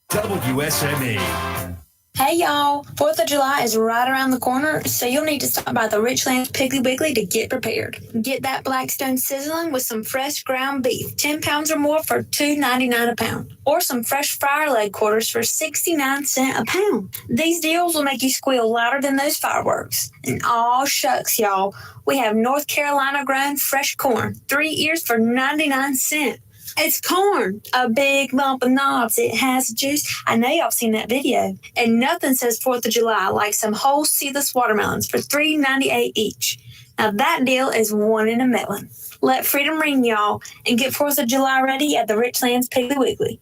WSME. Hey y'all, 4th of July is right around the corner, so you'll need to stop by the Richlands Piggly Wiggly to get prepared. Get that Blackstone sizzling with some fresh ground beef, 10 pounds or more for $2.99 a pound, or some fresh fryer leg quarters for 69 cents a pound. These deals will make you squeal louder than those fireworks. And aw shucks, y'all, we have North Carolina grown fresh corn, 3 ears for 99 cents. It's corn, a big lump of knobs. It has juice. I know y'all seen that video. And nothing says 4th of July like some whole seedless watermelons for $3.98 each. Now that deal is one in a million. Let freedom ring, y'all, and get 4th of July ready at the Richlands Piggly Wiggly.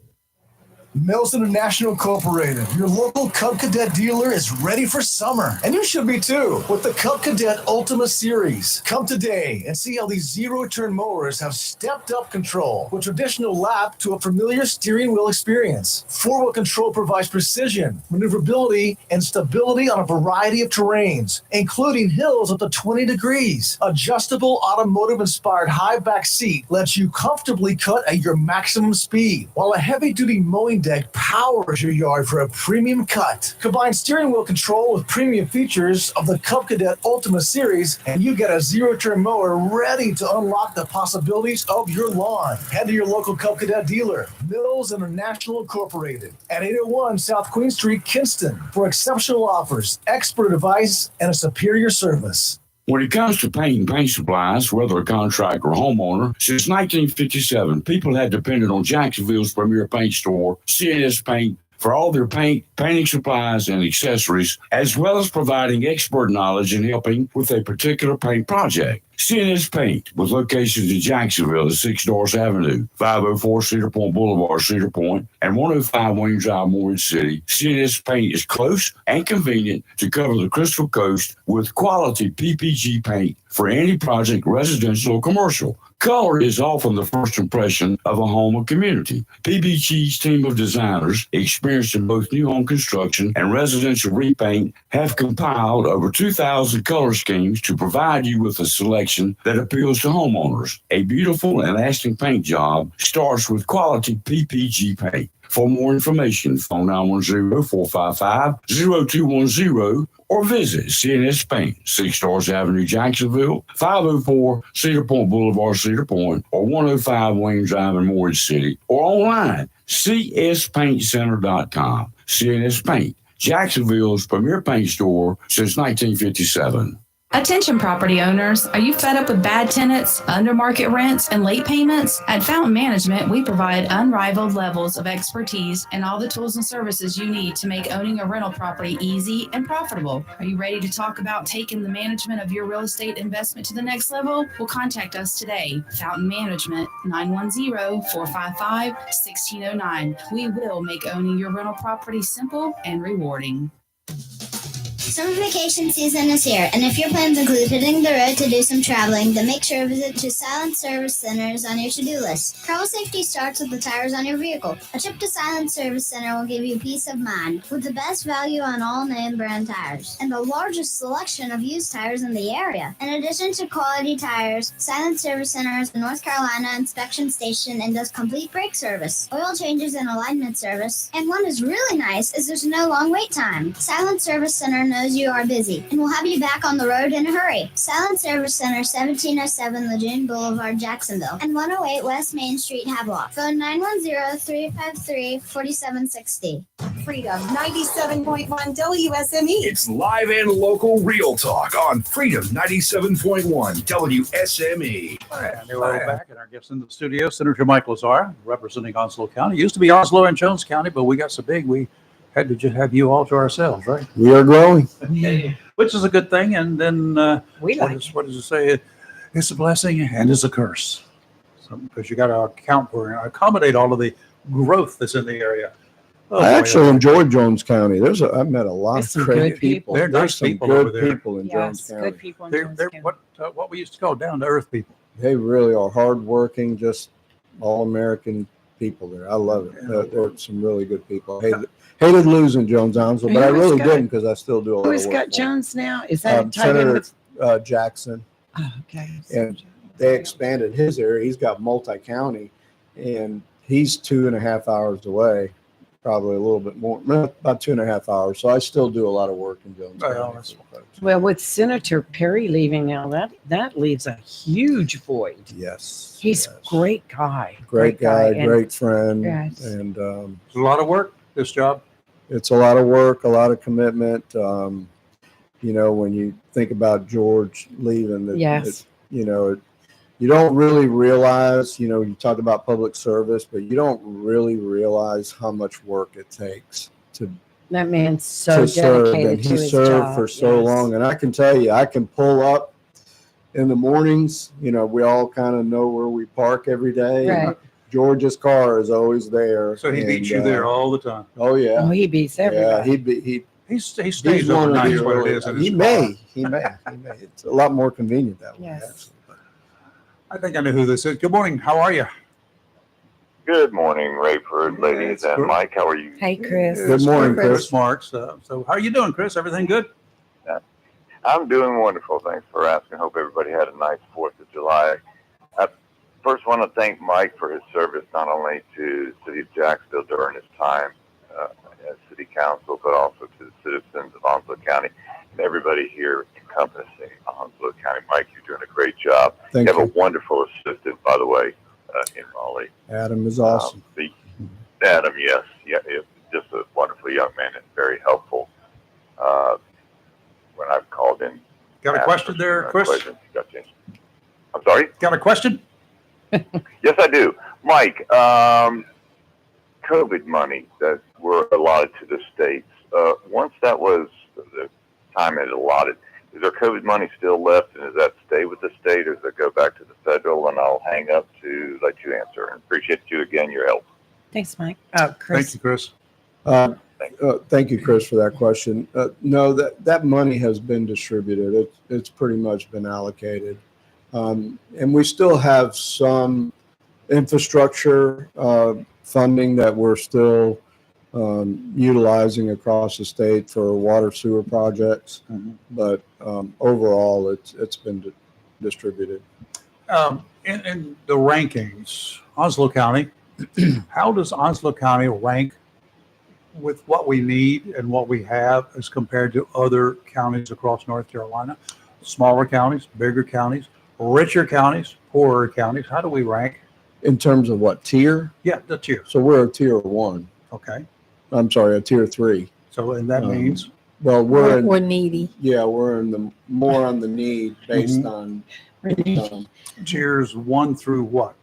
Mills International Incorporated, your local Cub Cadet dealer, is ready for summer. And you should be too, with the Cub Cadet Ultima Series. Come today and see how these zero-turn mowers have stepped up control with traditional lap to a familiar steering wheel experience. Four-wheel control provides precision, maneuverability, and stability on a variety of terrains, including hills up to 20 degrees. Adjustable automotive-inspired high back seat lets you comfortably cut at your maximum speed, while a heavy-duty mowing deck powers your yard for a premium cut. Combine steering wheel control with premium features of the Cub Cadet Ultima Series, and you get a zero-turn mower ready to unlock the possibilities of your lawn. Head to your local Cub Cadet dealer, Mills International Incorporated, at 801 South Queen Street, Kinston, for exceptional offers, expert advice, and a superior service. When it comes to paint supplies, whether a contractor or homeowner, since 1957, people have depended on Jacksonville's premier paint store, C&S Paint, for all their paint, painting supplies, and accessories, as well as providing expert knowledge in helping with a particular paint project. CNS Paint, with locations in Jacksonville at 6 Doris Avenue, 504 Cedar Point Boulevard, Cedar Point, and 105 Wayne Drive, Morgan City. CNS Paint is close and convenient to cover the Crystal Coast with quality PPG paint for any project, residential or commercial. Color is often the first impression of a home or community. PPG's team of designers, experienced in both new home construction and residential repaint, have compiled over 2,000 color schemes to provide you with a selection that appeals to homeowners. A beautiful and lasting paint job starts with quality PPG paint. For more information, phone 910-455-0210 or visit CNS Paint, 6 Stars Avenue, Jacksonville, 504 Cedar Point Boulevard, Cedar Point, or 105 Wayne Drive in Morgan City, or online, cspaintcenter.com. CNS Paint, Jacksonville's premier paint store since 1957. Attention property owners, are you fed up with bad tenants, under market rents, and late payments? At Fountain Management, we provide unrivaled levels of expertise and all the tools and services you need to make owning a rental property easy and profitable. Are you ready to talk about taking the management of your real estate investment to the next level? Well, contact us today. Fountain Management, 910-455-1609. We will make owning your rental property simple and rewarding. Summer vacation season is here, and if your plans include hitting the road to do some traveling, then make sure to visit to Silent Service Centers on your to-do list. Travel safety starts with the tires on your vehicle. A trip to Silent Service Center will give you peace of mind, with the best value on all name brand tires, and the largest selection of used tires in the area. In addition to quality tires, Silent Service Center is a North Carolina inspection station and does complete brake service, oil changes, and alignment service. And one is really nice is there's no long wait time. Silent Service Center knows you are busy and will have you back on the road in a hurry. Silent Service Center, 1707 Lejeune Boulevard, Jacksonville, and 108 West Main Street, Havelock. Phone 910-353-4760. Freedom 97.1 WSME. It's live and local real talk on Freedom 97.1 WSME. And we're back, and our guest in the studio, Senator Mike Lazar, representing Onslow County. Used to be Onslow and Jones County, but we got so big we had to just have you all to ourselves, right? We are growing. Which is a good thing. And then we what does it say? It's a blessing and it's a curse. Because you got to account for and accommodate all of the growth that's in the area. I actually enjoy Jones County. I've met a lot of great people. They're nice people over there. People in Jones County. Good people in They're Jones County. what we used to call down to earth people. They really are hardworking, just all American people there. I love it. They're some really good people. Hated losing Jones Onslow, but I really didn't because I still do a lot of work. Who's got Jones now? Is that tied in Senator with? Jackson? Oh, okay. And they expanded his area. He's got multi-county, and he's 2.5 hours away, probably a little bit more, about 2.5 hours. So I still do a lot of work in Jones County. Well, with Senator Perry leaving now, that leaves a huge void. Yes. He's a great guy. Great guy, and- great friend. Yes. And It's a lot of work, this job. it's a lot of work, a lot of commitment. When you think about George leaving, Yes. you don't really realize, you talk about public service, but you don't really realize how much work it takes to That man's so serve. dedicated And to he his served job. for so Yes. long. And I can tell you, I can pull up in the mornings. We all kind of know where we park every day. and Right. George's car is always there. So he beats and, you there all the time. Oh yeah. Oh, he beats Yeah, everybody. he He stays he's one of overnight the is what it early- is. in He his may. car. It's a lot more convenient that way. Yes. actually. I think I know who this is. Good morning. How are you? Good morning, Rayford, ladies, and Mike. How are you? Hey, Chris. Good morning, Chris. Marks. So how are you doing, Chris? Everything good? I'm doing wonderful. Thanks for asking. Hope everybody had a nice 4th of July. I first want to thank Mike for his service, not only to the city of Jacksonville during his time as city council, but also to the citizens of Onslow County and everybody here encompassing Onslow County. Mike, you're doing a great job. Thank you have you. a wonderful assistant, by the way, in Raleigh. Adam is awesome. Adam, yes. Yeah, just a wonderful young man and very helpful. When I've called in. Got a question there, Chris? I'm sorry? Got a question? Yes, I do. Mike, COVID money that were allotted to the states. Once that was the time it allotted, is there COVID money still left, and does that stay with the state, or does it go back to the federal? And I'll hang up to let you answer. And appreciate you again, your help. Thanks, Mike. Thank Chris. you, Chris. Thank you, Chris, for that question. No, that money has been distributed. It's pretty much been allocated. And we still have some infrastructure funding that we're still utilizing across the state for water sewer projects. But overall, it's been distributed. In the rankings, Onslow County, how does Onslow County rank with what we need and what we have as compared to other counties across North Carolina? Smaller counties, bigger counties, richer counties, poorer counties. How do we rank? In terms of what, tier? Yeah, the tier. So we're a tier 1. Okay. I'm sorry, a tier 3. So, and that means? Well, We're needy. Yeah, we're in the more on the need based on Tiers 1 through what?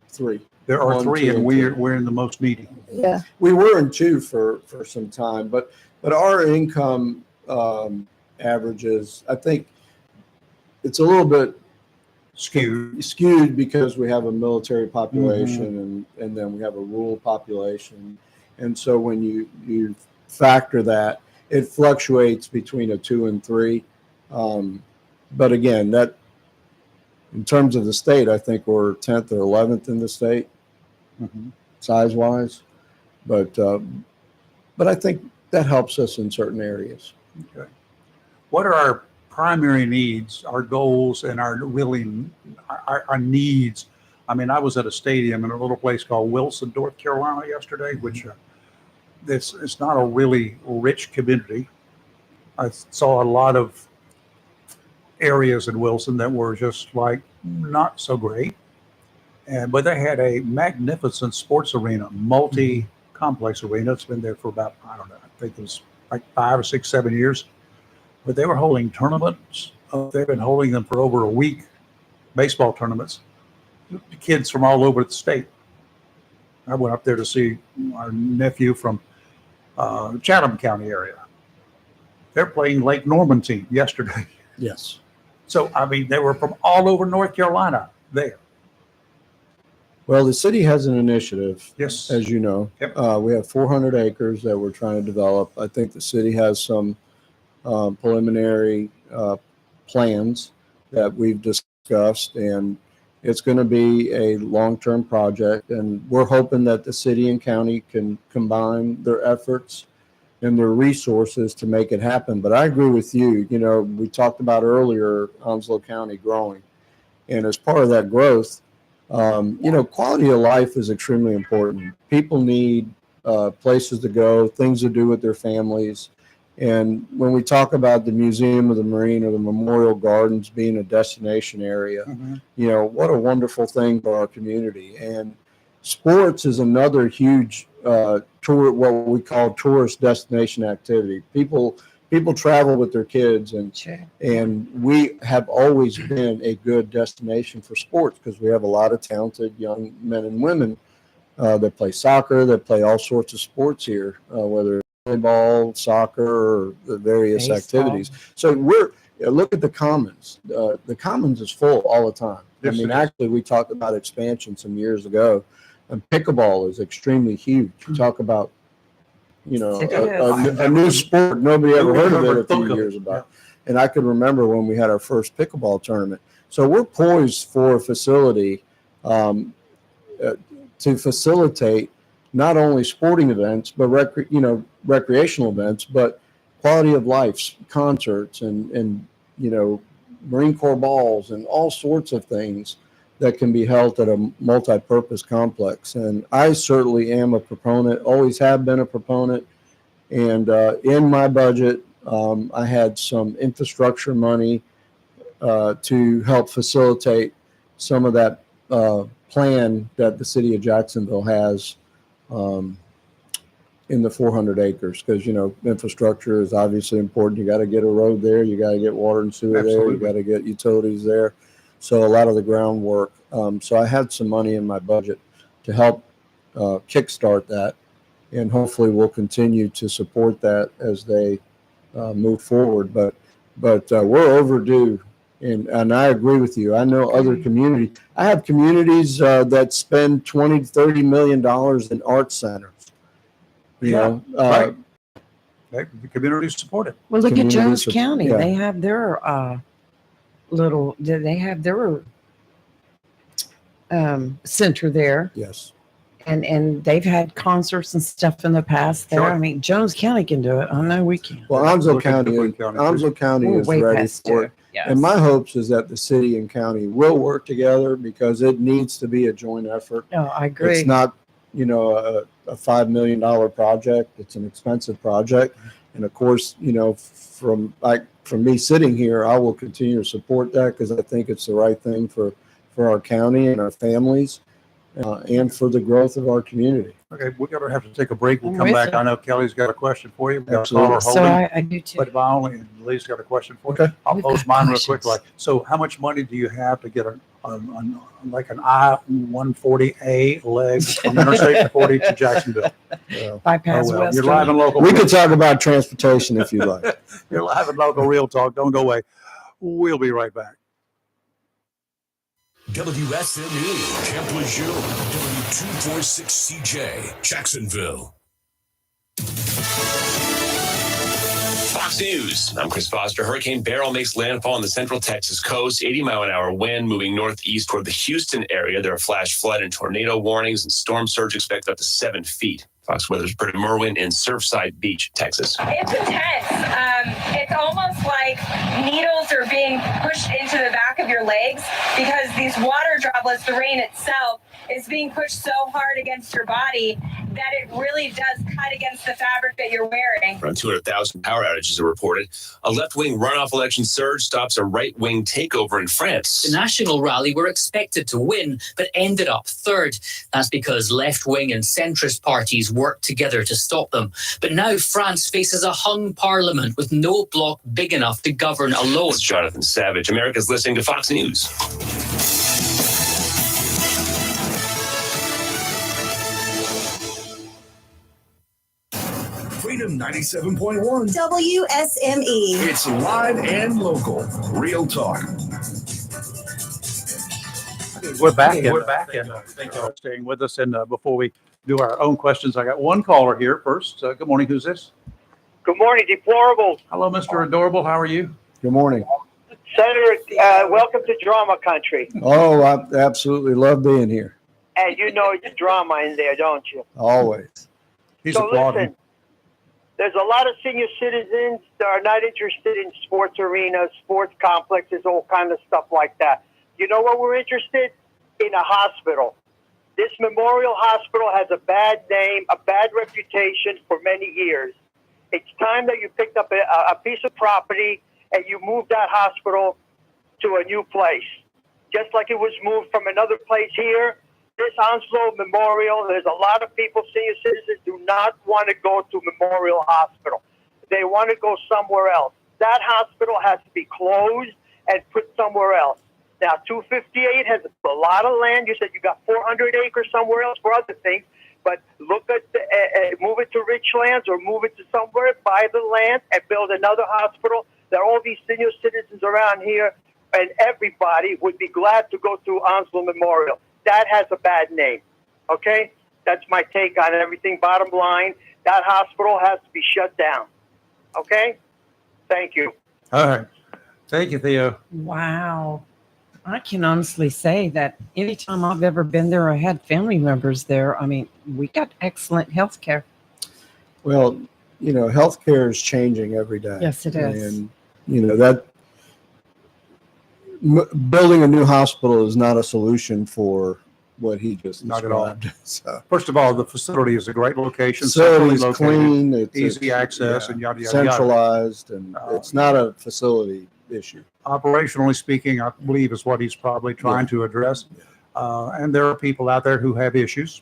3. There are 1, 3, 2, and and we're in the most needy. Yeah. We were in 2 for some time, but our income averages, I think it's a little bit skewed because we have a military population and then we have a rural population. And so when you factor that, it fluctuates between a 2 and 3. But again, that in terms of the state, I think we're 10th or 11th in the state, size wise. But I think that helps us in certain areas. Okay. What are our primary needs, our goals, and our needs? I mean, I was at a stadium in a little place called Wilson, North Carolina yesterday, which it's not a really rich community. I saw a lot of areas in Wilson that were just like not so great. But they had a magnificent sports arena, multi-complex arena. It's been there for about, I don't know, I think it was like 5 or 6, 7 years. But they were holding tournaments. They've been holding them for over a week, baseball tournaments. Kids from all over the state. I went up there to see our nephew from Chatham County area. They're playing Lake Norman team yesterday. Yes. So, I mean, they were from all over North Carolina there. Well, the city has an initiative, yes, as you know. We have 400 acres that we're trying to develop. I think the city has some preliminary plans that we've discussed, and it's going to be a long-term project. And we're hoping that the city and county can combine their efforts and their resources to make it happen. But I agree with you. You know, we talked about earlier Onslow County growing, and as part of that growth, you know, quality of life is extremely important. People need places to go, things to do with their families. And when we talk about the Museum of the Marine or the Memorial Gardens being a destination area, you know, what a wonderful thing for our community. And sports is another huge tour, what we call tourist destination activity. People travel with their kids, and we have always been a good destination for sports because we have a lot of talented young men and women that play soccer, that play all sorts of sports here, whether it's volleyball, soccer, or the various activities. So look at the Commons. The Commons is full all the time. Yes, I mean, actually, we talked about expansion some years ago, and pickleball is extremely huge. You talk about, you know, a new sport nobody ever heard of it a few years about. And I can remember when we had our first pickleball tournament. So we're poised for a facility to facilitate not only sporting events, but recreational events, but quality of life, concerts, and you know, Marine Corps balls and all sorts of things that can be held at a multi-purpose complex. And I certainly am a proponent, always have been a proponent. And in my budget, I had some infrastructure money to help facilitate some of that plan that the city of Jacksonville has in the 400 acres. Because, you know, infrastructure is obviously important. You got to get a road there. You got to get water and sewer there. You got to get utilities there. So a lot of the groundwork. So I had some money in my budget to help kickstart that. and hopefully we'll continue to support that as they move forward. But we're overdue, and I agree with you. I know other communities. I have communities that spend $20 to $30 million in art centers. You know, right. The community support it. Well, look at Community Jones sup- County. yeah. They have their center there. Yes. And they've had concerts and stuff in the past there. Sure. I mean, Jones County can do it. I know we can. Well, Onslow County We're is way ready past for due. it. Yes. And my hopes is that the city and county will work together because it needs to be a joint effort. Oh, I agree. It's not, a $5 million project. It's an expensive project. And of course, from me sitting here, I will continue to support that because I think it's the right thing for our county and our families and for the growth of our community. Okay, we're going to have to take a break. We'll I'm come with back. you. I know Kelly's got a question for you. We've got a Absolutely. caller So holding. I do too. But by all means, Lee's got a question for you. Okay. I'll We've pose got mine real questions. quick. So how much money do you have to get like an I-140A leg from Interstate 40 to Jacksonville? Bypass You're Western. live and local. We could talk about transportation if you like. You're live and local Real Talk. Don't go away. We'll be right back. WSMU, Camp Lejeune, W246CJ, Jacksonville. Fox News. I'm Chris Foster. Hurricane Beryl makes landfall on the central Texas coast. 80-mile-an-hour wind moving northeast toward the Houston area. There are flash flood and tornado warnings and storm surge expected up to 7 feet. Fox Weather's Britta Merwin in Surfside Beach, Texas. It's intense. It's almost like needles are being pushed into the back of your legs because these water droplets, the rain itself, is being pushed so hard against your body that it really does cut against the fabric that you're wearing. Around 200,000 power outages are reported. A left-wing runoff election surge stops a right-wing takeover in France. The National Rally were expected to win, but ended up third. That's because left-wing and centrist parties worked together to stop them. But now France faces a hung parliament with no bloc big enough to govern alone. It's Jonathan Savage. America's listening to Fox News. Freedom 97.1. WSME. It's live and local. Real Talk. We're back. Thank you for staying with us. And before we do our own questions, I got one caller here first. Good morning. Who's this? Good morning, Deplorable. Hello, Mr. Adorable. How are you? Good morning. Senator, welcome to Drama Country. Oh, I absolutely love being here. And you know it's drama in there, don't you? Always. So listen, there's a lot of senior citizens that are not interested in sports arenas, sports complexes, all kind of stuff like that. You know what we're interested in? A hospital. This Memorial Hospital has a bad name, a bad reputation for many years. It's time that you picked up a piece of property and you moved that hospital to a new place. Just like it was moved from another place here, this Onslow Memorial, there's a lot of people, senior citizens, do not want to go to Memorial Hospital. They want to go somewhere else. That hospital has to be closed and put somewhere else. Now, 258 has a lot of land. You said you got 400 acres somewhere else for other things. But look at move it to Richlands or move it to somewhere, buy the land and build another hospital. There are all these senior citizens around here, and everybody would be glad to go to Onslow Memorial. That has a bad name, okay? That's my take on everything. Bottom line, that hospital has to be shut down, okay? Thank you. All right. Thank you, Theo. Wow. I can honestly say that anytime I've ever been there or had family members there, I mean, we got excellent health care. Well, healthcare is changing every day. Yes, it is. And, building a new hospital is not a solution for what he just Not at all. described. So, First of all, the facility is a great location. facility's centrally located, clean, it's easy access, yeah, and yada, yada, yada. centralized, and it's not a facility issue. Operationally speaking, I believe is what he's probably trying to address. And there are people out there who have issues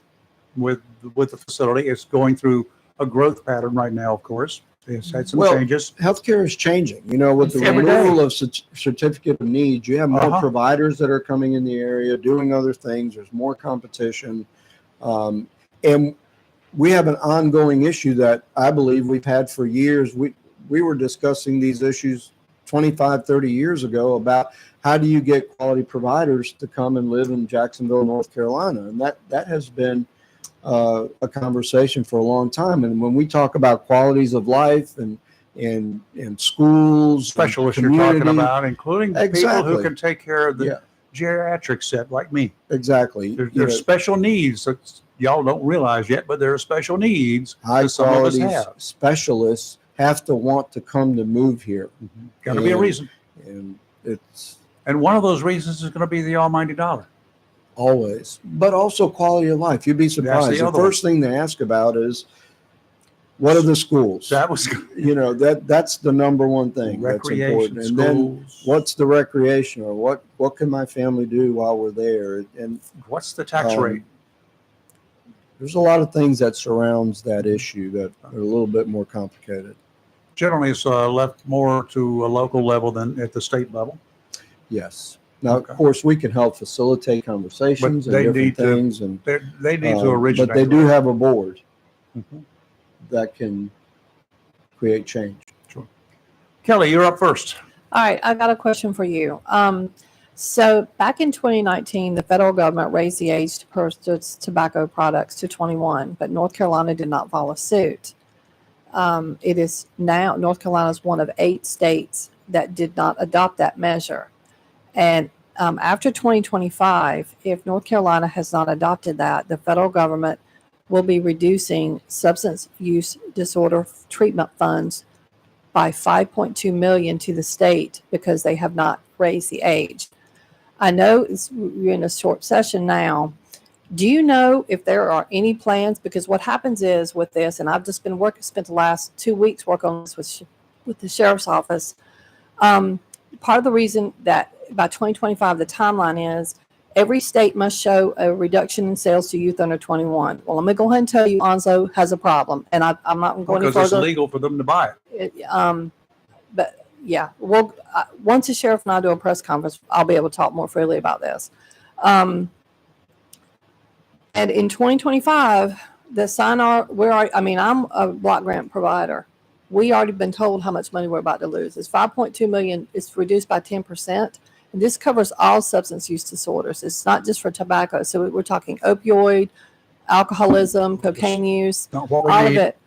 with the facility. It's going through a growth pattern right now, of course. It's had some changes. Healthcare is changing. With the Every day. removal of certificate of needs, you have more Uh-huh. providers that are coming in the area doing other things. There's more competition. And we have an ongoing issue that I believe we've had for years. We were discussing these issues 25, 30 years ago about how do you get quality providers to come and live in Jacksonville, North Carolina? And that has been a conversation for a long time. And when we talk about qualities of life and schools, Specialists and you're talking community, about, including people Exactly. who can take care of the Yeah. geriatric set like me. Exactly. There's special needs that y'all don't realize yet, but there are special needs high that some of us quality have. specialists have to want to come to move here. Got to be a And- reason. And it's And one of those reasons is going to be the almighty dollar. always, but also quality of life. You'd be surprised. The other first thing they ask about is, what are the schools? That was that's the number one thing that's Recreation, important. And then schools. what's the recreation, or what can my family do while we're there? And what's the tax rate? There's a lot of things that surrounds that issue that are a little bit more complicated. Generally, it's left more to a local level than at the state level. Yes. Now, of course, we can help facilitate conversations and they different need to- things, and they need to originate. But they do have a board Mhm. that can create change. Sure. Kelly, you're up first. All right, I got a question for you. So back in 2019, the federal government raised the age to purchase tobacco products to 21, but North Carolina did not follow suit. It is now, North Carolina is one of 8 states that did not adopt that measure. And after 2025, if North Carolina has not adopted that, the federal government will be reducing substance use disorder treatment funds by $5.2 million to the state because they have not raised the age. I know we're in a short session now. Do you know if there are any plans? Because what happens is with this, and I've just been spent the last 2 weeks working on this with the sheriff's office. Part of the reason that by 2025 the timeline is every state must show a reduction in sales to youth under 21. Well, let me go ahead and tell you, Onzo has a problem, and I'm not going any Because further. it's legal for them to buy it. But yeah, well, once the sheriff and I do a press conference, I'll be able to talk more freely about this. And in 2025, the I'm a block grant provider. We already been told how much money we're about to lose. It's 5.2 million. It's reduced by 10%. And this covers all substance use disorders. It's not just for tobacco. So we're talking opioid, alcoholism, cocaine use, Not what we all need. of it.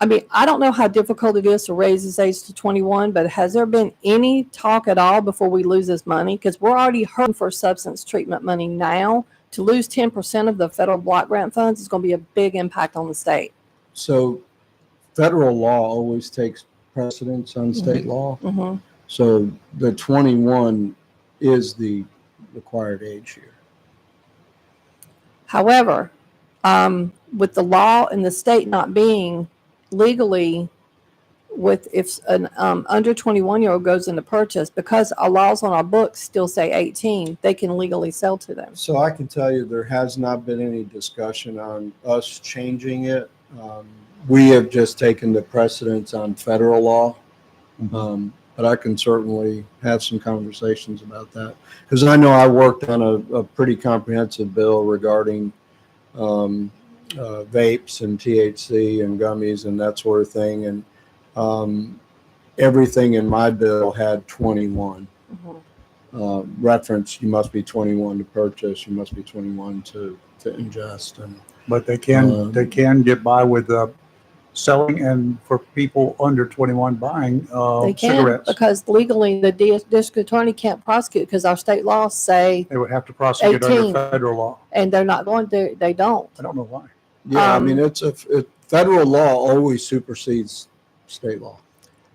I mean, I don't know how difficult it is to raise this age to 21, but has there been any talk at all before we lose this money? Because we're already hurting for substance treatment money now. To lose 10% of the federal block grant funds is going to be a big impact on the state. So federal law always takes precedence on state law. Mhm. So the 21 is the required age here. However, with the law in the state not being legally, if an under 21-year-old goes into purchase, because our laws on our books still say 18, they can legally sell to them. So I can tell you there has not been any discussion on us changing it. We have just taken the precedence on federal law. But I can certainly have some conversations about that. Because I know I worked on a pretty comprehensive bill regarding vapes and THC and gummies and that sort of thing. And everything in my bill had 21. Reference, you must be 21 to purchase, you must be 21 to ingest. But they can get by with selling, and for people under 21 buying They can cigarettes. because legally the district attorney can't prosecute because our state laws say They would have to prosecute 18. under federal law. and they're not going to. They don't. I don't know why. Yeah, I mean, federal law always supersedes state law.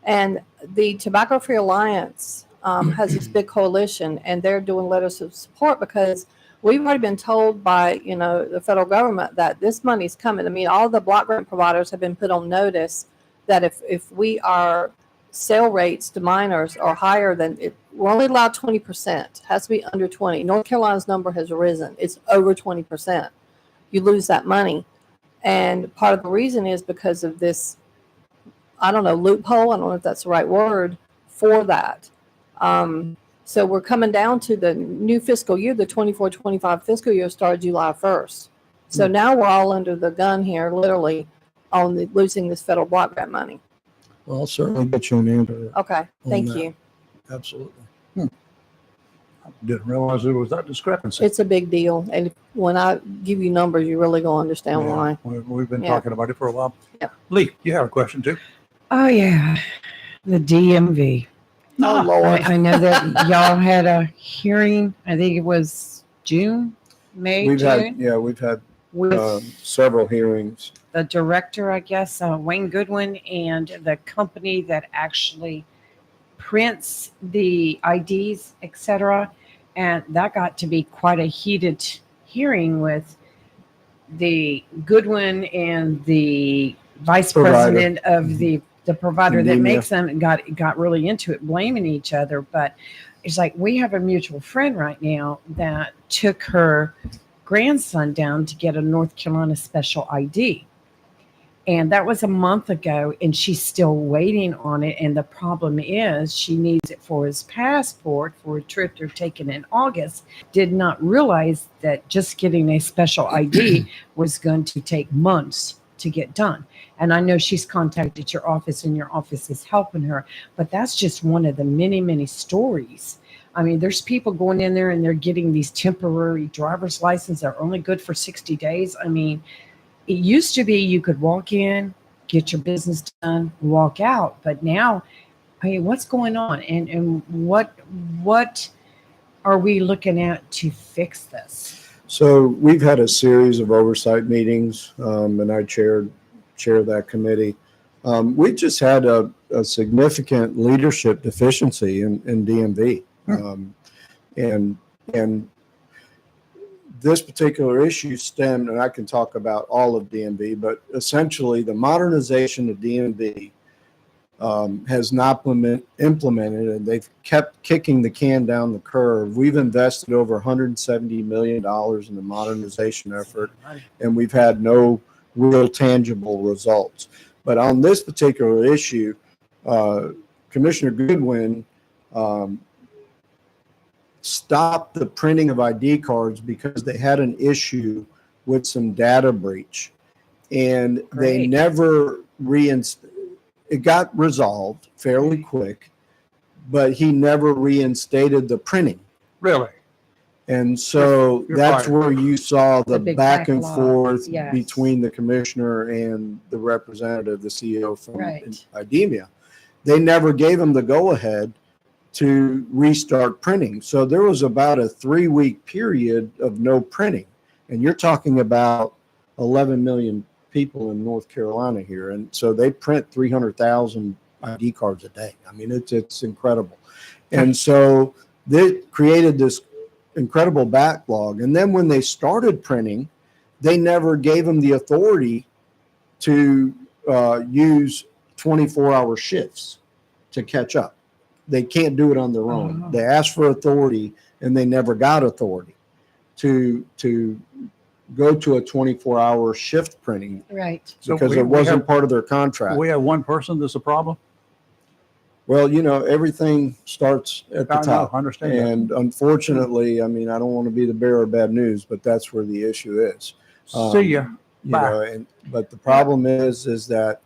And the Tobacco Free Alliance has this big coalition, and they're doing letters of support because we've already been told by, the federal government that this money's coming. I mean, all the block grant providers have been put on notice that if our sale rates to minors are higher than we're only allowed 20%. Has to be under 20. North Carolina's number has risen. It's over 20%. You lose that money. And part of the reason is because of this, I don't know, loophole. I don't know if that's the right word for that. So we're coming down to the new fiscal year. The 24-25 fiscal year started July 1st. So now we're all under the gun here, literally, on losing this federal block grant money. Well, I'll certainly get you an answer. Okay, on thank that. you. Absolutely. I didn't realize there was that discrepancy. It's a big deal. And when I give you numbers, you're really going to understand Yeah, why. We've been Yeah. talking about it for a while. Yep. Lee, you have a question too? Oh, yeah. The DMV. Oh, Lord. I know that y'all had a hearing, I think it was June, May, We've June, had with several hearings. the director, I guess, Wayne Goodwin, and the company that actually prints the IDs, etc. And that got to be quite a heated hearing with the Goodwin and the vice Provider. president of the provider that Endemia. makes them got really into it, blaming each other. But it's like, we have a mutual friend right now that took her grandson down to get a North Carolina special ID. And that was a month ago, and she's still waiting on it. And the problem is she needs it for his passport for a trip they're taking in August. Did not realize that just getting a special ID was going to take months to get done. And I know she's contacted your office, and your office is helping her. But that's just one of the many, many stories. I mean, there's people going in there and they're getting these temporary driver's licenses that are only good for 60 days. I mean, it used to be you could walk in, get your business done, walk out. But now, I mean, what's going on? And what are we looking at to fix this? So we've had a series of oversight meetings, and I chair that committee. We just had a significant leadership deficiency in DMV. And this particular issue stemmed, and I can talk about all of DMV, but essentially the modernization of DMV has not been implemented, and they've kept kicking the can down the curve. We've invested over $170 million in the modernization effort, and we've had no real tangible results. But on this particular issue, Commissioner Goodwin stopped the printing of ID cards because they had an issue with some data breach, and they Great. never it got resolved fairly quick, but he never reinstated the printing. Really? And so You're that's fired. where you saw the big back and backlog. forth Yes. between the commissioner and the representative, the CEO from Right. IDEMIA. They never gave him the go-ahead to restart printing. So there was about a 3-week period of no printing. And you're talking about 11 million people in North Carolina here. And so they print 300,000 ID cards a day. I mean, it's incredible. And so they created this incredible backlog. And then when they started printing, they never gave them the authority to use 24-hour shifts to catch up. They can't do it on their own. Oh. They asked for authority, and they never got authority to go to a 24-hour shift printing Right. So because we it wasn't have- part of their contract. We have one person that's a problem? Well, you know, everything starts at the I know, top. I understand that. And unfortunately, I mean, I don't want to be the bearer of bad news, but that's where the issue is. See ya. You Bye. know, but the problem is that,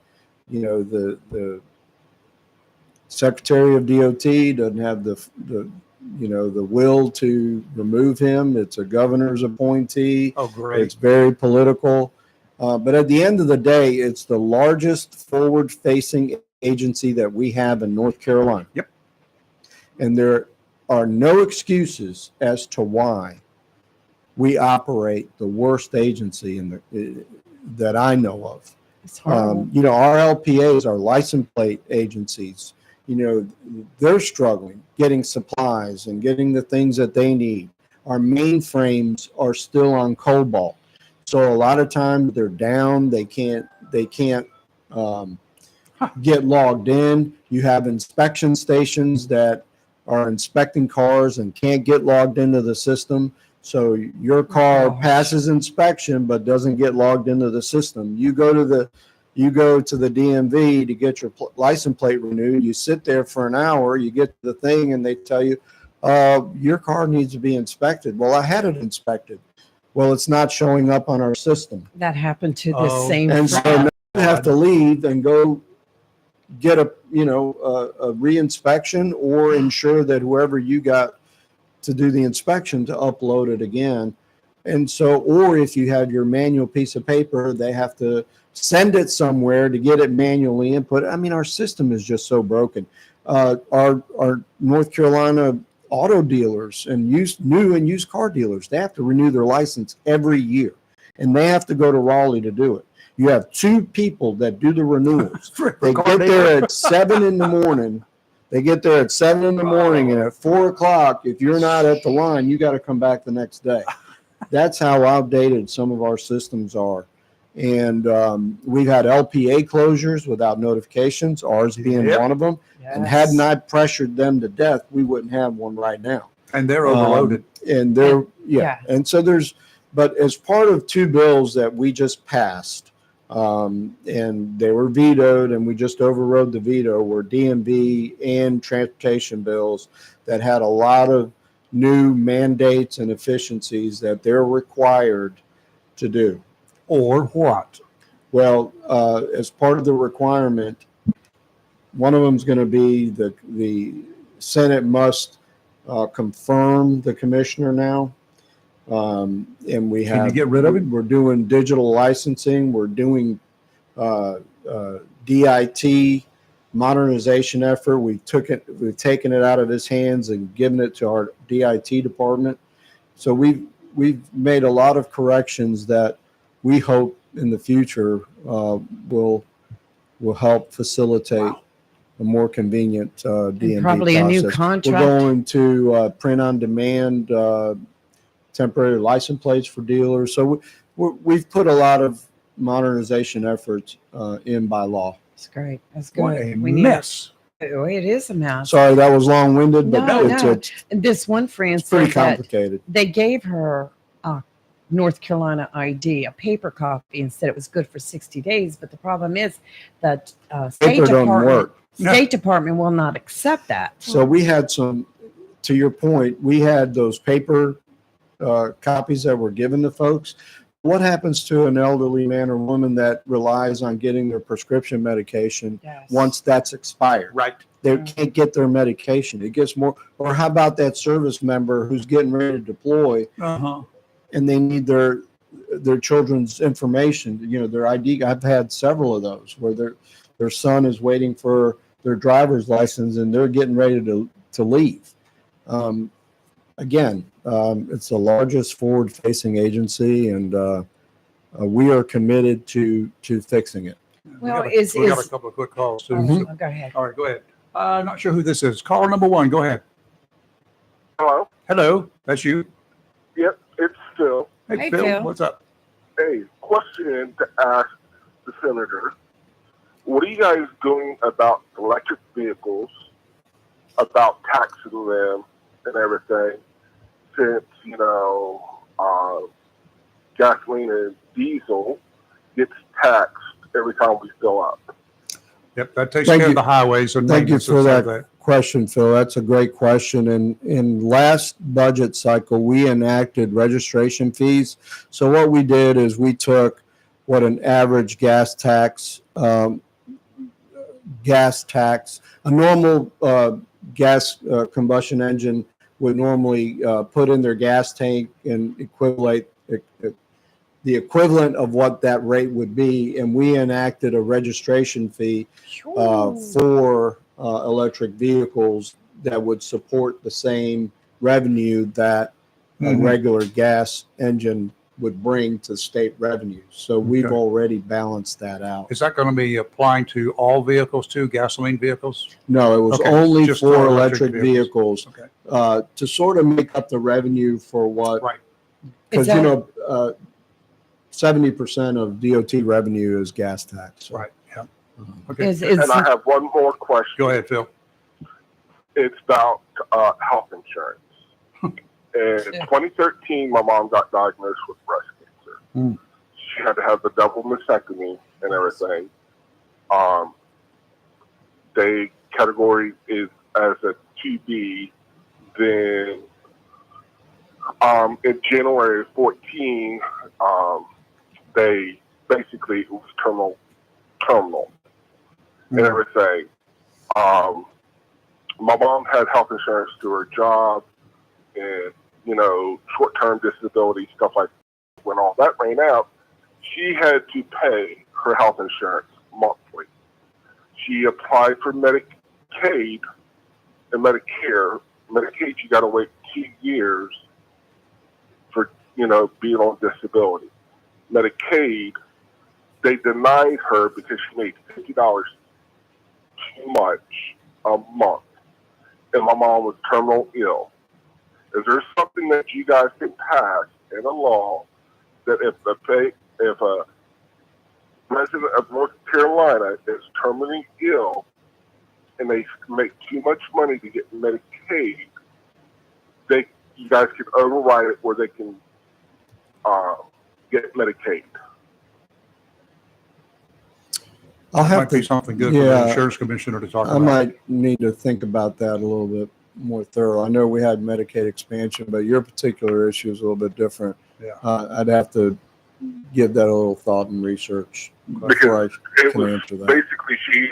you know, the Secretary of DOT doesn't have the will to remove him. It's a governor's appointee. Oh, great. It's very political. But at the end of the day, it's the largest forward-facing agency that we have in North Carolina. Yep. And there are no excuses as to why we operate the worst agency that I know of. It's horrible. You know, our LPAs, our license plate agencies, you know, they're struggling getting supplies and getting the things that they need. Our mainframes are still on COBOL. So a lot of times they're down. They can't get logged in. You have inspection stations that are inspecting cars and can't get logged into the system. So your car passes inspection but doesn't get logged into the system. You go to the DMV to get your license plate renewed. You sit there for an hour. You get the thing, and they tell you your car needs to be inspected. Well, I had it inspected. Well, it's not showing up on our system. That happened to this same And so friend. now you have to leave and go get a reinspection or ensure that whoever you got to do the inspection to upload it again. And so, or if you have your manual piece of paper, they have to send it somewhere to get it manually input. I mean, our system is just so broken. Our North Carolina auto dealers and new and used car dealers, they have to renew their license every year, and they have to go to Raleigh to do it. You have two people that do the renewals. They get there at 7 in the morning. They get there at 7 in the morning, and at 4 o'clock, if you're not at the line, you got to come back the next day. That's how outdated some of our systems are. And we've had LPA closures without notifications, ours being one of them. And hadn't I pressured them to death, we wouldn't have one right now. And they're overloaded. And they're, And so but as part of two bills that we just passed, and they were vetoed, and we just overrode the veto, were DMV and transportation bills that had a lot of new mandates and efficiencies that they're required to do. Or what? Well, as part of the requirement, one of them is going to be the Senate must confirm the commissioner now. And we have. Can you get rid of it? We're doing digital licensing. We're doing DIT modernization effort. We've taken it out of his hands and given it to our DIT department. So we've made a lot of corrections that we hope in the future will help facilitate a more convenient DMV probably process. a new contract. We're going to print on demand temporary license plates for dealers. So we've put a lot of modernization efforts in by law. That's great. That's good. What a We need mess. it is a mess. Sorry, that was long-winded, but No. it's And this one friend pretty said that complicated. they gave her a North Carolina ID, a paper copy, and said it was good for 60 days. But the problem is that State Paper don't Department, work. State Department will not accept that. So we had some, to your point, we had those paper copies that were given to folks. What happens to an elderly man or woman that relies on getting their prescription medication once that's expired? Right. They can't get their medication. It gets more. Or how about that service member who's getting ready to deploy and they need their children's information, their ID. I've had several of those where their son is waiting for their driver's license and they're getting ready to leave. Again, it's the largest forward-facing agency, and we are committed to fixing it. Well, we got a couple of quick calls too. Mhm. Oh, go ahead. All right, go ahead. Not sure who this is. Caller number 1, go ahead. Hello. Hello, that's you. Yep, it's Phil. Hey, Phil, what's up? Hey, question to ask the senator. What are you guys doing about electric vehicles, about taxing them and everything, since, gasoline and diesel gets taxed every time we fill up? Yep, that takes Thank care you. of the highways and Thank you maintenance for and stuff that question, Phil. That's a great question. And in last budget cycle, we enacted registration fees. So what we did is we took what an average gas tax, a normal gas combustion engine would normally put in their gas tank and the equivalent of what that rate would be, and we enacted a registration fee for electric vehicles that would support the same revenue that a regular gas engine would bring to state revenues. So we've Okay. already balanced that out. Is that going to be applying to all vehicles too, gasoline vehicles? No, it was Okay, only just for for electric electric vehicles, to sort of make up the revenue for what, Right. because, Is that- 70% of DOT revenue is gas tax. Right, yeah. And I have one more question. Go ahead, Phil. It's about health insurance. In 2013, my mom got diagnosed with breast cancer. She had to have the double mastectomy and everything. They category is as a TB. Then in January 14, they basically, it was terminal and everything. My mom had health insurance through her job and, you know, short-term disability, stuff like that. When all that ran out, she had to pay her health insurance monthly. She applied for Medicaid and Medicare. Medicaid, you got to wait 2 years for, you know, being on disability. Medicaid, they denied her because she made $50 too much a month. And my mom was terminal ill. Is there something that you guys can pass in a law that if a resident of North Carolina is terminally ill and they make too much money to get Medicaid, you guys can override it where they can get Medicaid? I'll have Might be to, something good for the insurance commissioner to talk I about. might need to think about that a little bit more thorough. I know we had Medicaid expansion, but your particular issue is a little bit different. Yeah. I'd have to give that a little thought and research before I It can was answer that. basically she,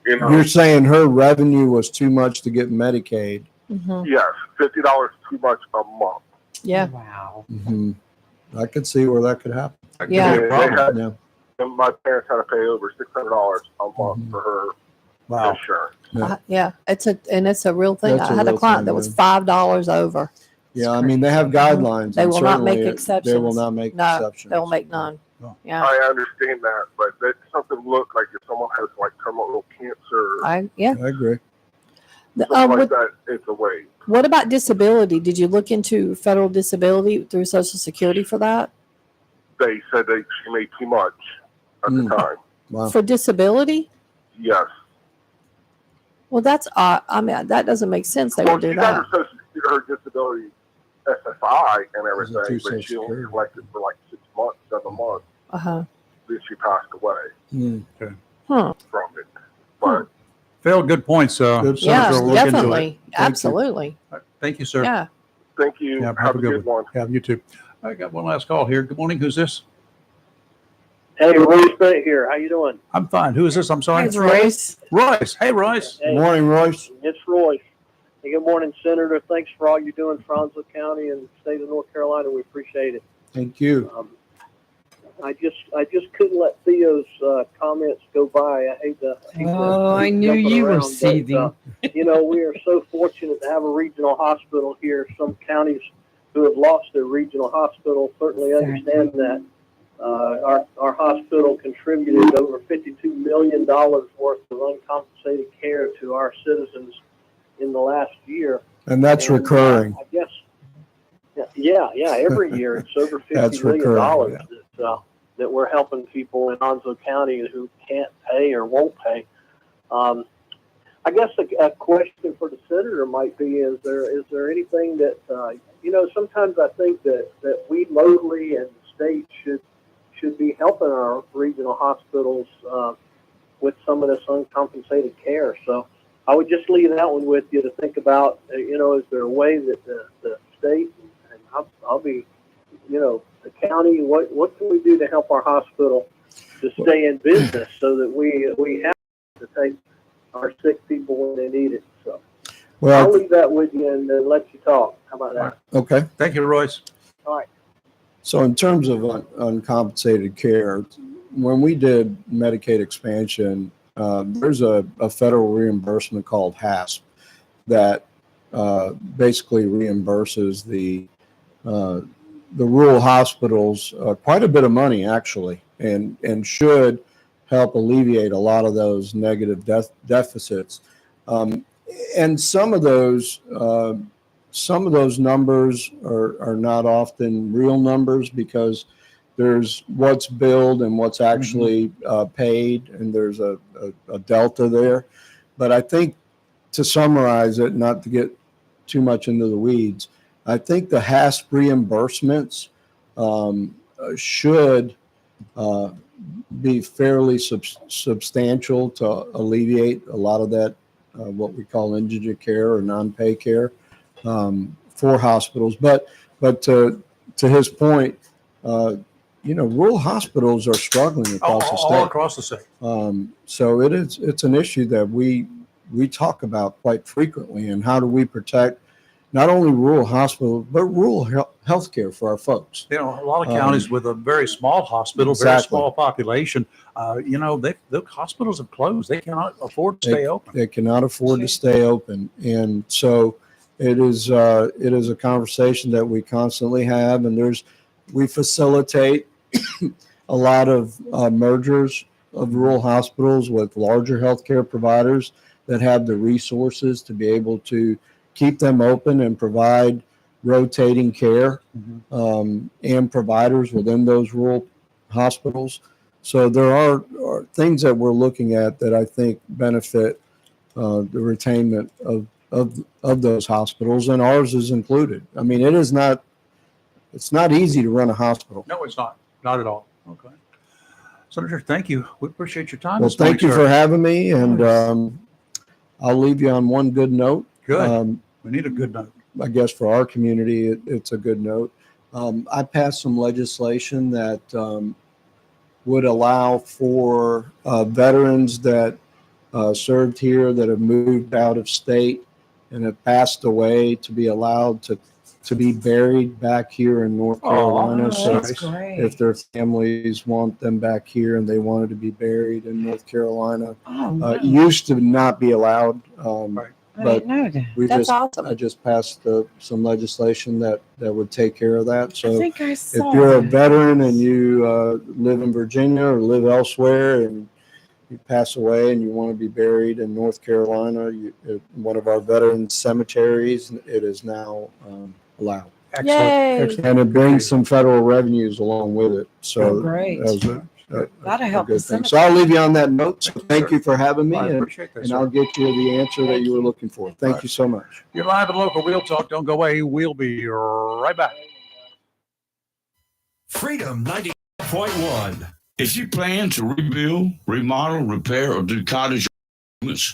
you know, You're saying her revenue was too much to get Medicaid. yes, $50 too much a month. Yeah. Wow. I could see where that could happen. Yeah. And they had, Yeah. and my parents had to pay over $600 a month for her insurance. Yeah, it's a real thing. That's I a had a real client thing, that was yeah. $5 over. Yeah, I mean, they have guidelines. They and will not make certainly exceptions. They will not make No, exceptions. they'll make none. Yeah. I understand that, but that's something look like if someone has like terminal cancer, I agree. something like that, it's a way. What about disability? Did you look into federal disability through Social Security for that? They said she made too much at the time. Wow. For disability? Yes. Well, that's I mean, that doesn't make sense. They would do She got that. her Social Security, her disability SSI and everything, through but Social she only Security? collected for like 6 months, 7 months. Uh-huh. Then she passed away Okay. Huh. from it. But Phil, good points. Good Yeah, Senator will look into it. definitely. Absolutely. Thank you, sir. Yeah. thank you. Yeah, have a good one. Have you too. I got one last call here. Good morning. Who's this? Hey, Royce Bennett here. How you doing? I'm fine. Who is this? I'm sorry. It's Royce. Royce. Hey, Royce. Hey, Morning, Royce. it's Royce. Hey, good morning, Senator. Thanks for all you're doing for Onslow County and the state of North Carolina. We appreciate it. Thank you. I just couldn't let Theo's comments go by. I hate to. I knew you were seething. You know, we are so fortunate to have a regional hospital here. Some counties who have lost their regional hospital certainly understand that. Our hospital contributed over $52 million worth of uncompensated care to our citizens in the last year. And that's recurring. I guess, yeah, every year it's over That's $50 million recurring, that we're helping people in Onslow County who can't pay or won't pay. I guess a question for the senator might be: is there anything that sometimes I think that we locally and the state should be helping our regional hospitals with some of this uncompensated care. So I would just leave that one with you to think about. Is there a way that the state and I'll be, the county, what can we do to help our hospital to stay in business so that we have to take our sick people when they need it. So Well, I'll leave that with you and let you talk. How about that? Okay. Thank you, Royce. All right. So in terms of uncompensated care, when we did Medicaid expansion, there's a federal reimbursement called HASP that basically reimburses the rural hospitals quite a bit of money actually, and should help alleviate a lot of those negative deficits. And some of those numbers are not often real numbers because there's what's billed and what's actually paid, and there's a delta there. But I think, to summarize it, not to get too much into the weeds, I think the HASP reimbursements should be fairly substantial to alleviate a lot of that, what we call indigent care or non-pay care for hospitals. But But to his point, rural hospitals are struggling across the state. All across the state. So it's an issue that we talk about quite frequently. And how do we protect not only rural hospitals, but rural health care for our folks? A lot of counties with a very small hospital, very Exactly. small population, the hospitals have closed. They cannot afford to stay open. They cannot afford to stay open. And so it is a conversation that we constantly have. And we facilitate a lot of mergers of rural hospitals with larger healthcare providers that have the resources to be able to keep them open and provide rotating care and providers within those rural hospitals. So there are things that we're looking at that I think benefit the retainment of those hospitals, and ours is included. I mean, it's not easy to run a hospital. No, it's not. Not at all. Okay. Senator, thank you. We appreciate your time. Well, this morning, thank you sir. for having me, and I'll leave you on one good note. Good. We need a good note. I guess for our community, it's a good note. I passed some legislation that would allow for veterans that served here that have moved out of state and have passed away to be allowed to be buried back here in North Carolina. So that's great. if their families want them back here and they wanted to be buried in North Carolina, used to not be allowed. I didn't know that. That's awesome. I just passed some legislation that would take care of that. So I think I if saw you're a that. veteran and you live in Virginia or live elsewhere and you pass away and you want to be buried in North Carolina, one of our veteran cemeteries, it is now allowed. Yay. And it brings some federal revenues along with it. So Oh, great. that was a That'll help good the thing. So I'll leave you on that note. So thank you for having me, I and appreciate that, sir. I'll get you the answer that you were looking for. Thank you so much. You're live and local. Real Talk. Don't go away. We'll be right back. Freedom 90.1. If you plan to rebuild, remodel, repair, or do cottage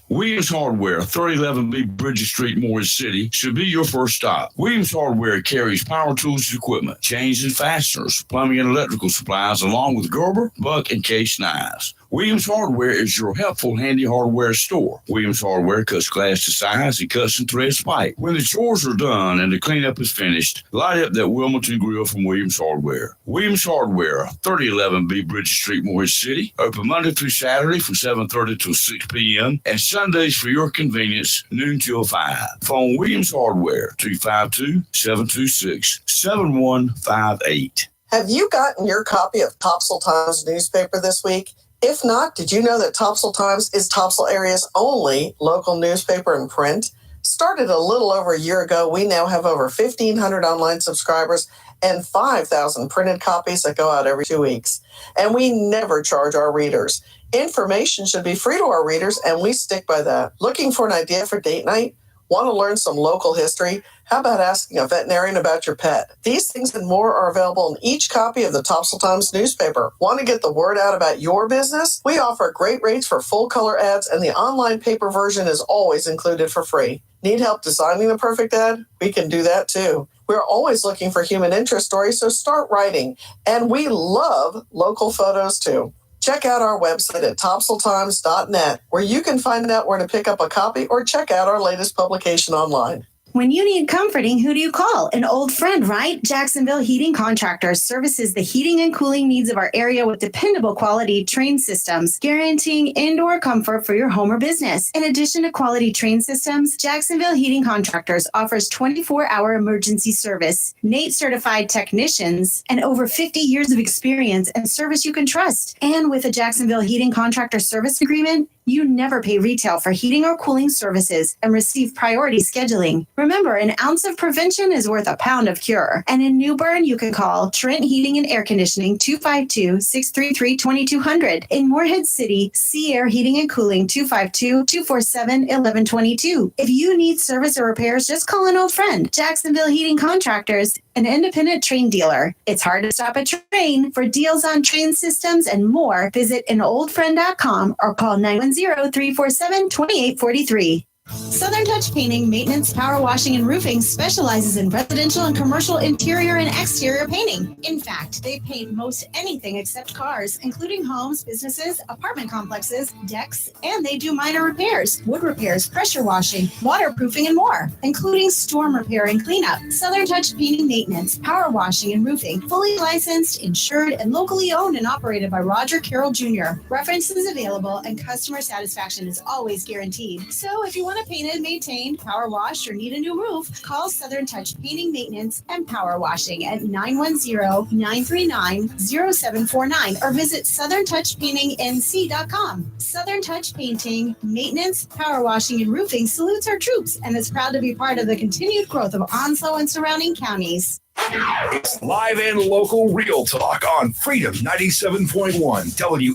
Williams Hardware, 3011B Bridges Street, Morris City, should be your first stop. Williams Hardware carries power tools equipment, chains and fasteners, plumbing and electrical supplies, along with Gerber, Buck, and Case knives. Williams Hardware is your helpful, handy hardware store. Williams Hardware cuts glass to size and cuts and threads pipe. When the chores are done and the cleanup is finished, light up that Wilmington grill from Williams Hardware. Williams Hardware, 3011B Bridges Street, Morris City, open Monday through Saturday from 7:30 till 6 p.m. and Sundays for your convenience, noon till 5. Phone Williams Hardware, 252-726-7158. Have you gotten your copy of Topsail Times newspaper this week? If not, did you know that Topsail Times is Topsail area's only local newspaper in print? Started a little over a year ago, we now have over 1,500 online subscribers and 5,000 printed copies that go out every 2 weeks. And we never charge our readers. Information should be free to our readers, and we stick by that. Looking for an idea for date night? Want to learn some local history? How about asking a veterinarian about your pet? These things and more are available in each copy of the Topsail Times newspaper. Want to get the word out about your business? We offer great rates for full color ads, and the online paper version is always included for free. Need help designing the perfect ad? We can do that too. We're always looking for human interest stories, so start writing. And we love local photos too. Check out our website at topsailtimes.net, where you can find out where to pick up a copy or check out our latest publication online. When you need comforting, who do you call? An old friend, right? Jacksonville Heating Contractors services the heating and cooling needs of our area with dependable quality train systems, guaranteeing indoor comfort for your home or business. In addition to quality train systems, Jacksonville Heating Contractors offers 24-hour emergency service, NATE certified technicians, and over 50 years of experience and service you can trust. And with a Jacksonville Heating Contractor service agreement, you never pay retail for heating or cooling services and receive priority scheduling. Remember, an ounce of prevention is worth a pound of cure. And in New Bern, you can call Trent Heating and Air Conditioning 252-633-2200. In Morehead City, Sea Air Heating and Cooling 252-247-1122. If you need service or repairs, just call an old friend. Jacksonville Heating Contractors, an independent train dealer. It's hard to stop a train. For deals on train systems and more, visit anoldfriend.com or call 910-347-2843. Southern Touch Painting, Maintenance, Power Washing, and Roofing specializes in residential and commercial interior and exterior painting. In fact, they paint most anything except cars, including homes, businesses, apartment complexes, decks, and they do minor repairs, wood repairs, pressure washing, waterproofing, and more, including storm repair and cleanup. Southern Touch Painting, Maintenance, Power Washing, and Roofing, fully licensed, insured, and locally owned and operated by Roger Carroll Jr. References available and customer satisfaction is always guaranteed. So if you want to painted, maintained, power washed, or need a new roof, call Southern Touch Painting, Maintenance, and Power Washing at 910-939-0749 or visit southerntouchpaintingnc.com. Southern Touch Painting, Maintenance, Power Washing, and Roofing salutes our troops and is proud to be part of the continued growth of Onslow and surrounding counties. It's live and local Real Talk on Freedom 97.1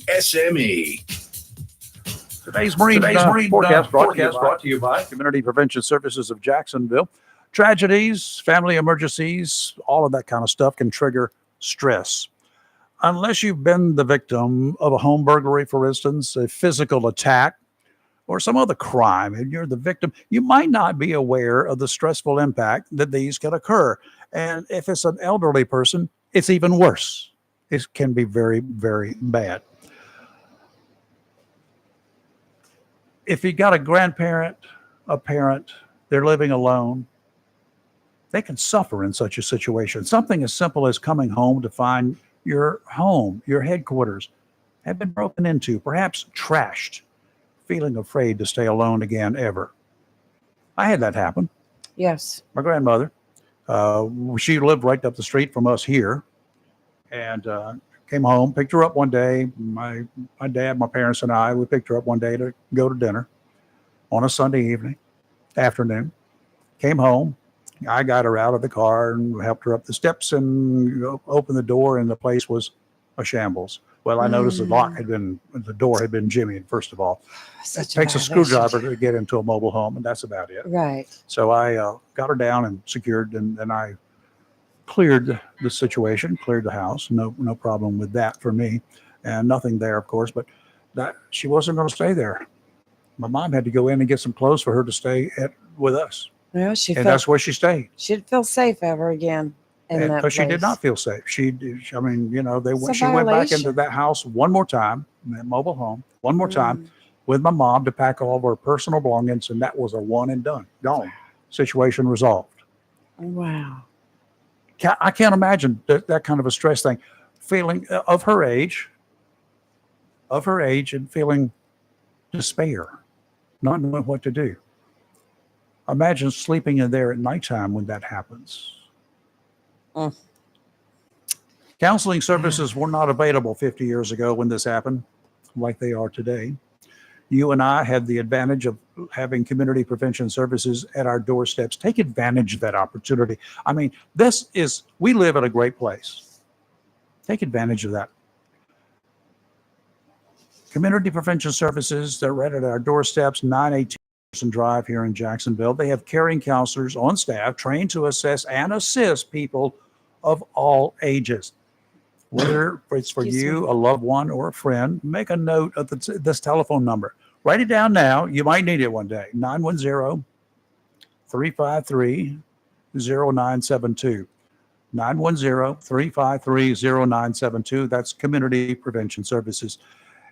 WSME. Today's Marine forecast brought to you by Community Prevention Services of Jacksonville. Tragedies, family emergencies, all of that kind of stuff can trigger stress. Unless you've been the victim of a home burglary, for instance, a physical attack, or some other crime, and you're the victim, you might not be aware of the stressful impact that these can occur. And if it's an elderly person, it's even worse. It can be very, very bad. If you got a grandparent, a parent, they're living alone, they can suffer in such a situation. Something as simple as coming home to find your home, your headquarters, have been broken into, perhaps trashed, feeling afraid to stay alone again ever. I had that happen. Yes. My grandmother, she lived right up the street from us here, and came home, picked her up one day. My dad, my parents, and I, we picked her up one day to go to dinner on a Sunday afternoon. Came home. I got her out of the car and helped her up the steps and opened the door, and the place was a shambles. Well, I noticed the door had been jimmied, first of all. It takes a screwdriver to get into a mobile home, and that's about it. Right. So I got her down and secured, and then I cleared the situation, cleared the house. No problem with that for me, and nothing there, of course. But that she wasn't going to stay there. My mom had to go in and get some clothes for her to stay with us. Well, that's where she stayed. She'd feel safe ever again. Because she did not feel safe. She went back into that house one more time, that mobile home, one more time with my mom to pack all of her personal belongings, and that was a one and done, gone. Situation resolved. Wow. I can't imagine that kind of a stress thing, feeling of her age and feeling despair, not knowing what to do. Imagine sleeping in there at nighttime when that happens. Counseling services were not available 50 years ago when this happened, like they are today. You and I had the advantage of having community prevention services at our doorsteps. Take advantage of that opportunity. I mean, we live in a great place. Take advantage of that. Community prevention services, they're right at our doorsteps, 918 Drive here in Jacksonville. They have caring counselors on staff trained to assess and assist people of all ages. Whether it's for you, a loved one, or a friend, make a note of this telephone number. Write it down now. You might need it one day. 910-353-0972. 910-353-0972. That's Community Prevention Services.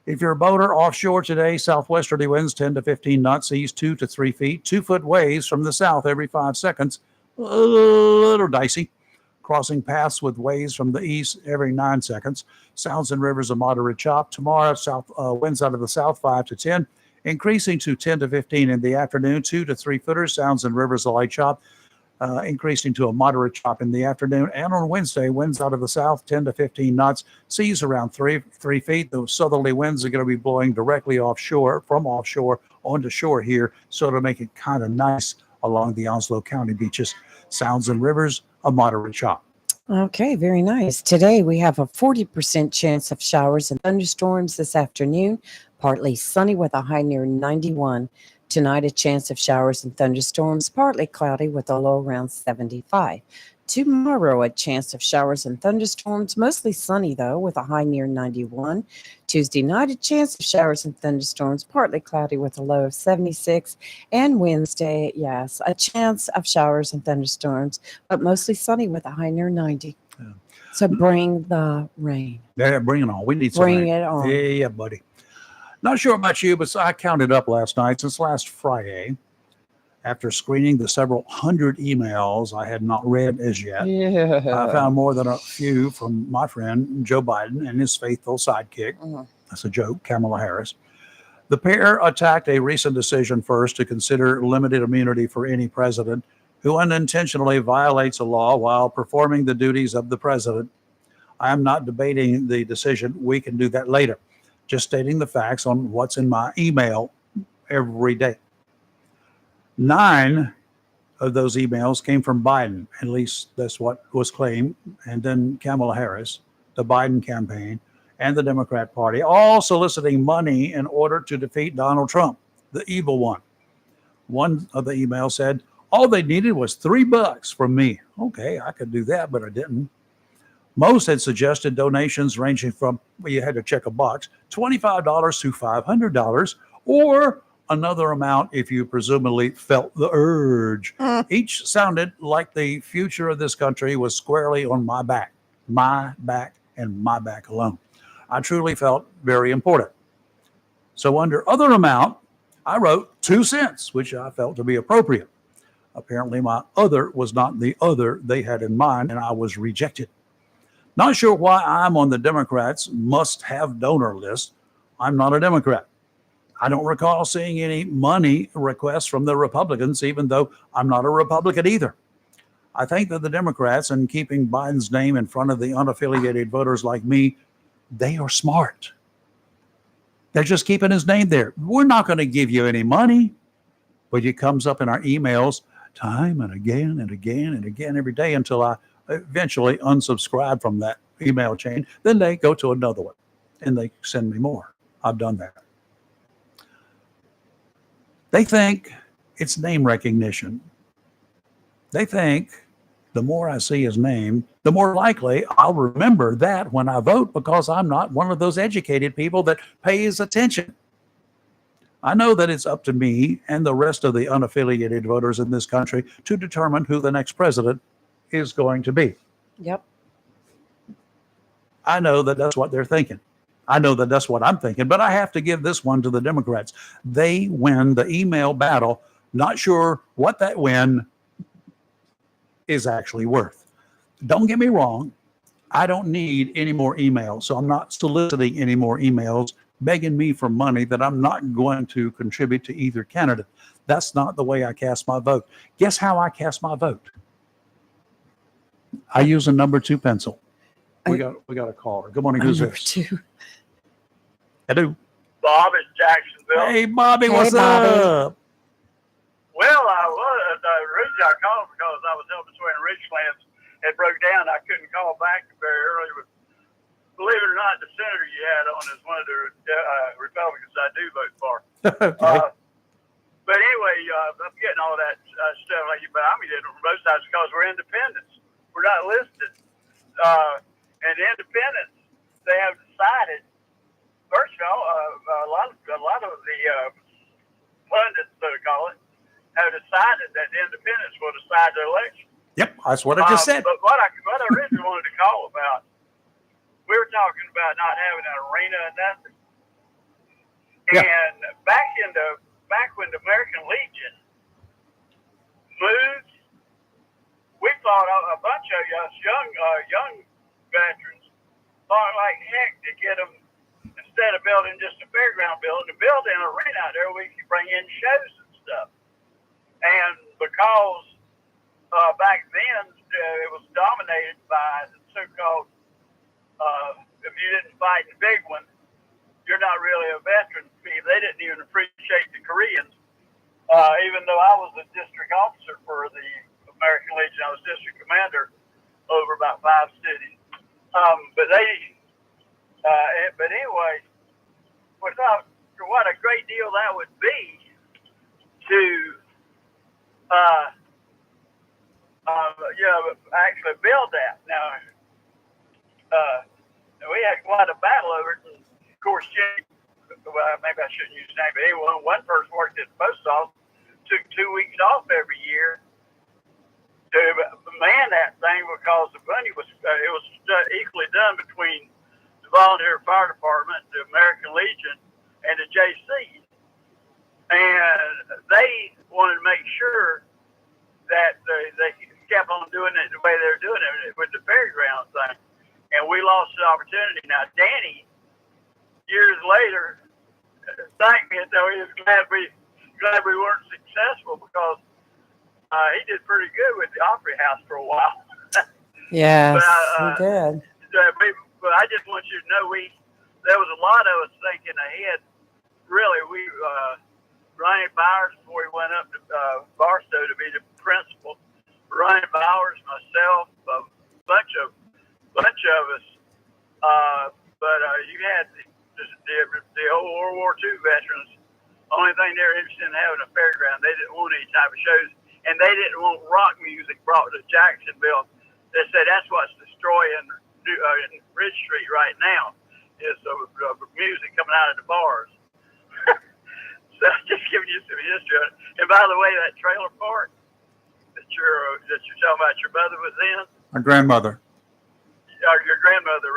If you're a boater offshore today, southwesterly winds 10 to 15 knots, seas 2 to 3 feet, 2-foot waves from the south every 5 seconds. A little dicey. Crossing paths with waves from the east every 9 seconds. Sounds and rivers a moderate chop. Tomorrow, winds out of the south 5 to 10, increasing to 10 to 15 in the afternoon. 2 to 3 footers. Sounds and rivers a light chop, increasing to a moderate chop in the afternoon. And on Wednesday, winds out of the south 10 to 15 knots. Seas around 3 feet. Those southerly winds are going to be blowing directly from offshore onto shore here, so to make it kind of nice along the Onslow County beaches. Sounds and rivers, a moderate chop. Okay, very nice. Today we have a 40% chance of showers and thunderstorms this afternoon. Partly sunny with a high near 91. Tonight, a chance of showers and thunderstorms, partly cloudy with a low around 75. Tomorrow, a chance of showers and thunderstorms, mostly sunny though, with a high near 91. Tuesday night, a chance of showers and thunderstorms, partly cloudy with a low of 76. And Wednesday, yes, a chance of showers and thunderstorms, but mostly sunny with a high near 90. Yeah. So bring the rain. Yeah, bring it on. We need some Bring rain. it on. Yeah, buddy. Not sure about you, but I counted up last night since last Friday. After screening the several hundred emails I had not read as yet, Yeah. I found more than a few from my friend Joe Biden and his faithful sidekick. That's a joke, Kamala Harris. The pair attacked a recent decision first to consider limited immunity for any president who unintentionally violates a law while performing the duties of the president. I am not debating the decision. We can do that later. Just stating the facts on what's in my email every day. 9 of those emails came from Biden. At least that's what was claimed. And then Kamala Harris, the Biden campaign, and the Democrat Party, all soliciting money in order to defeat Donald Trump, the evil one. One of the emails said, all they needed was $3 from me. Okay, I could do that, but I didn't. Most had suggested donations ranging from, well, you had to check a box, $25 to $500, or another amount if you presumably felt the urge. Each sounded like the future of this country was squarely on my back, and my back alone. I truly felt very important. So under other amount, I wrote 2 cents, which I felt to be appropriate. Apparently my other was not the other they had in mind, and I was rejected. Not sure why I'm on the Democrats' must-have donor list. I'm not a Democrat. I don't recall seeing any money requests from the Republicans, even though I'm not a Republican either. I think that the Democrats, in keeping Biden's name in front of the unaffiliated voters like me, they are smart. They're just keeping his name there. We're not going to give you any money, but it comes up in our emails time and again and again and again every day until I eventually unsubscribe from that email chain. Then they go to another one and they send me more. I've done that. They think it's name recognition. They think the more I see his name, the more likely I'll remember that when I vote, because I'm not one of those educated people that pays attention. I know that it's up to me and the rest of the unaffiliated voters in this country to determine who the next president is going to be. Yep. I know that that's what they're thinking. I know that that's what I'm thinking, but I have to give this one to the Democrats. They win the email battle. Not sure what that win is actually worth. Don't get me wrong. I don't need any more emails, so I'm not soliciting any more emails begging me for money that I'm not going to contribute to either candidate. That's not the way I cast my vote. Guess how I cast my vote? I use a number 2 pencil. We got a caller. Good morning. Who's this? 2. Hello. Bob in Jacksonville. Hey, Bobby. What's up? Well, the reason I called because I was helping swear in Richlands. It broke down. I couldn't call back very early. But believe it or not, the senator you had on is one of the Republicans I do vote for. Okay. But anyway, I'm getting all that stuff like you, but I'm getting it from both sides because we're independents. We're not listed. And the independents, they have decided. First of all, a lot of the pundits, so to call it, have decided that the independents will decide the election. Yep, that's what I just said. But what I really wanted to call about, we were talking about not having an arena and nothing. Yeah. And back when the American Legion moved, we thought a bunch of us young veterans thought like heck to get them, instead of building just a fairground building, to build an arena out there where we could bring in shows and stuff. And because back then it was dominated by the so-called, if you didn't fight in the big one, you're not really a veteran. They didn't even appreciate the Koreans. Even though I was a district officer for the American Legion, I was district commander over about 5 cities. But anyway, without what a great deal that would be to actually build that. Now we had quite a battle over it. And course, Jenny, well, maybe I shouldn't use his name, but anyway, one person worked at the post office, took 2 weeks off every year to man that thing because the money was equally done between the volunteer fire department, the American Legion, and the JC. And they wanted to make sure that they kept on doing it the way they were doing it with the fairground thing. And we lost the opportunity. Now, Danny, years later, thanked me, though he was glad we weren't successful because he did pretty good with the Opry House for a while. Yes, But, he did. But I just want you to know, there was a lot of us thinking ahead. Really, Ronnie Bowers, before he went up to Barstow to be the principal, Ronnie Bowers, myself, a bunch of us. But you had the old World War II veterans. Only thing they were interested in having a fairground. They didn't want any type of shows, and they didn't want rock music brought to Jacksonville. They said that's what's destroying Ridge Street right now is the music coming out of the bars. So just giving you some history of it. And by the way, that trailer park that you're talking about, your mother was in, My grandmother. your grandmother,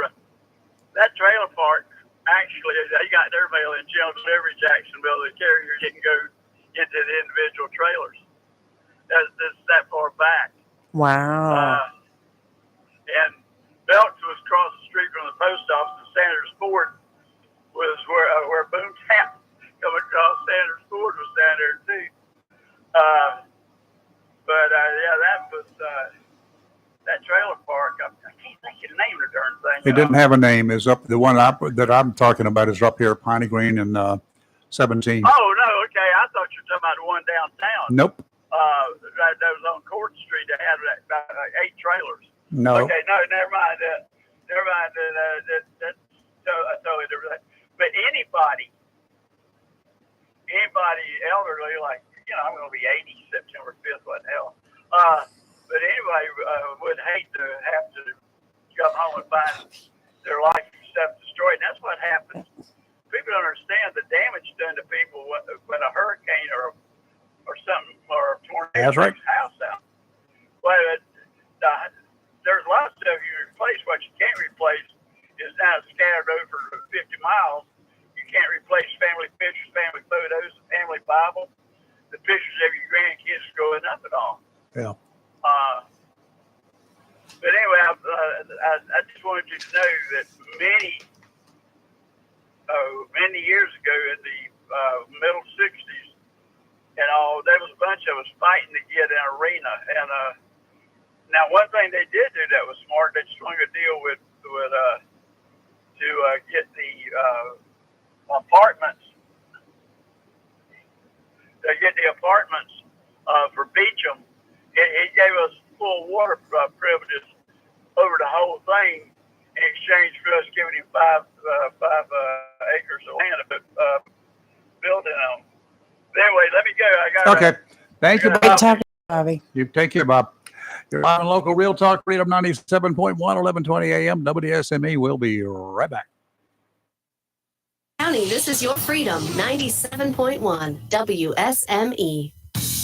that trailer park. Actually, they got their mail in general delivery Jacksonville. The carrier didn't go into the individual trailers. That's that far back. Wow. And Belks was across the street from the post office, and Sanders Ford was where Boomtown coming across. Sanders Ford was down there too. Yeah, that was that trailer park. I can't think of the name of the darn thing. It didn't have a name. Is up the one that I'm talking about is up here, Piney Green and 17. Oh no, okay. I thought you were talking about the one downtown. Nope. That was on Court Street. That had about 8 trailers. No. Okay, no, never mind. Never mind. That's totally different. But anybody elderly, like, I'm going to be 80 September 5th. What the hell? But anybody would hate to have to come home and find their life stuff destroyed. And that's what happens. People don't understand the damage done to people when a hurricane or something or a tornado That's right. takes a house out. Well, there's a lot of stuff you replace. What you can't replace is now scattered over 50 miles. You can't replace family pictures, family photos, the family Bible, the pictures of your grandkids growing up and all. Yeah. But anyway, I just wanted you to know that many years ago in the middle 60s and all, there was a bunch of us fighting to get an arena. And now one thing they did do that was smart, they strung a deal with to get the apartments. To get the apartments for Beecham. He gave us full water privileges over the whole thing in exchange for us giving him 5 acres of land to building on. But anyway, let me go. I got Okay. Thank you, Good Bob. talking, Bobby. You take care, Bob. You're on local Real Talk Freedom 97.1, 1120 a.m. WSME. We'll be right back. County, this is your Freedom 97.1 WSME.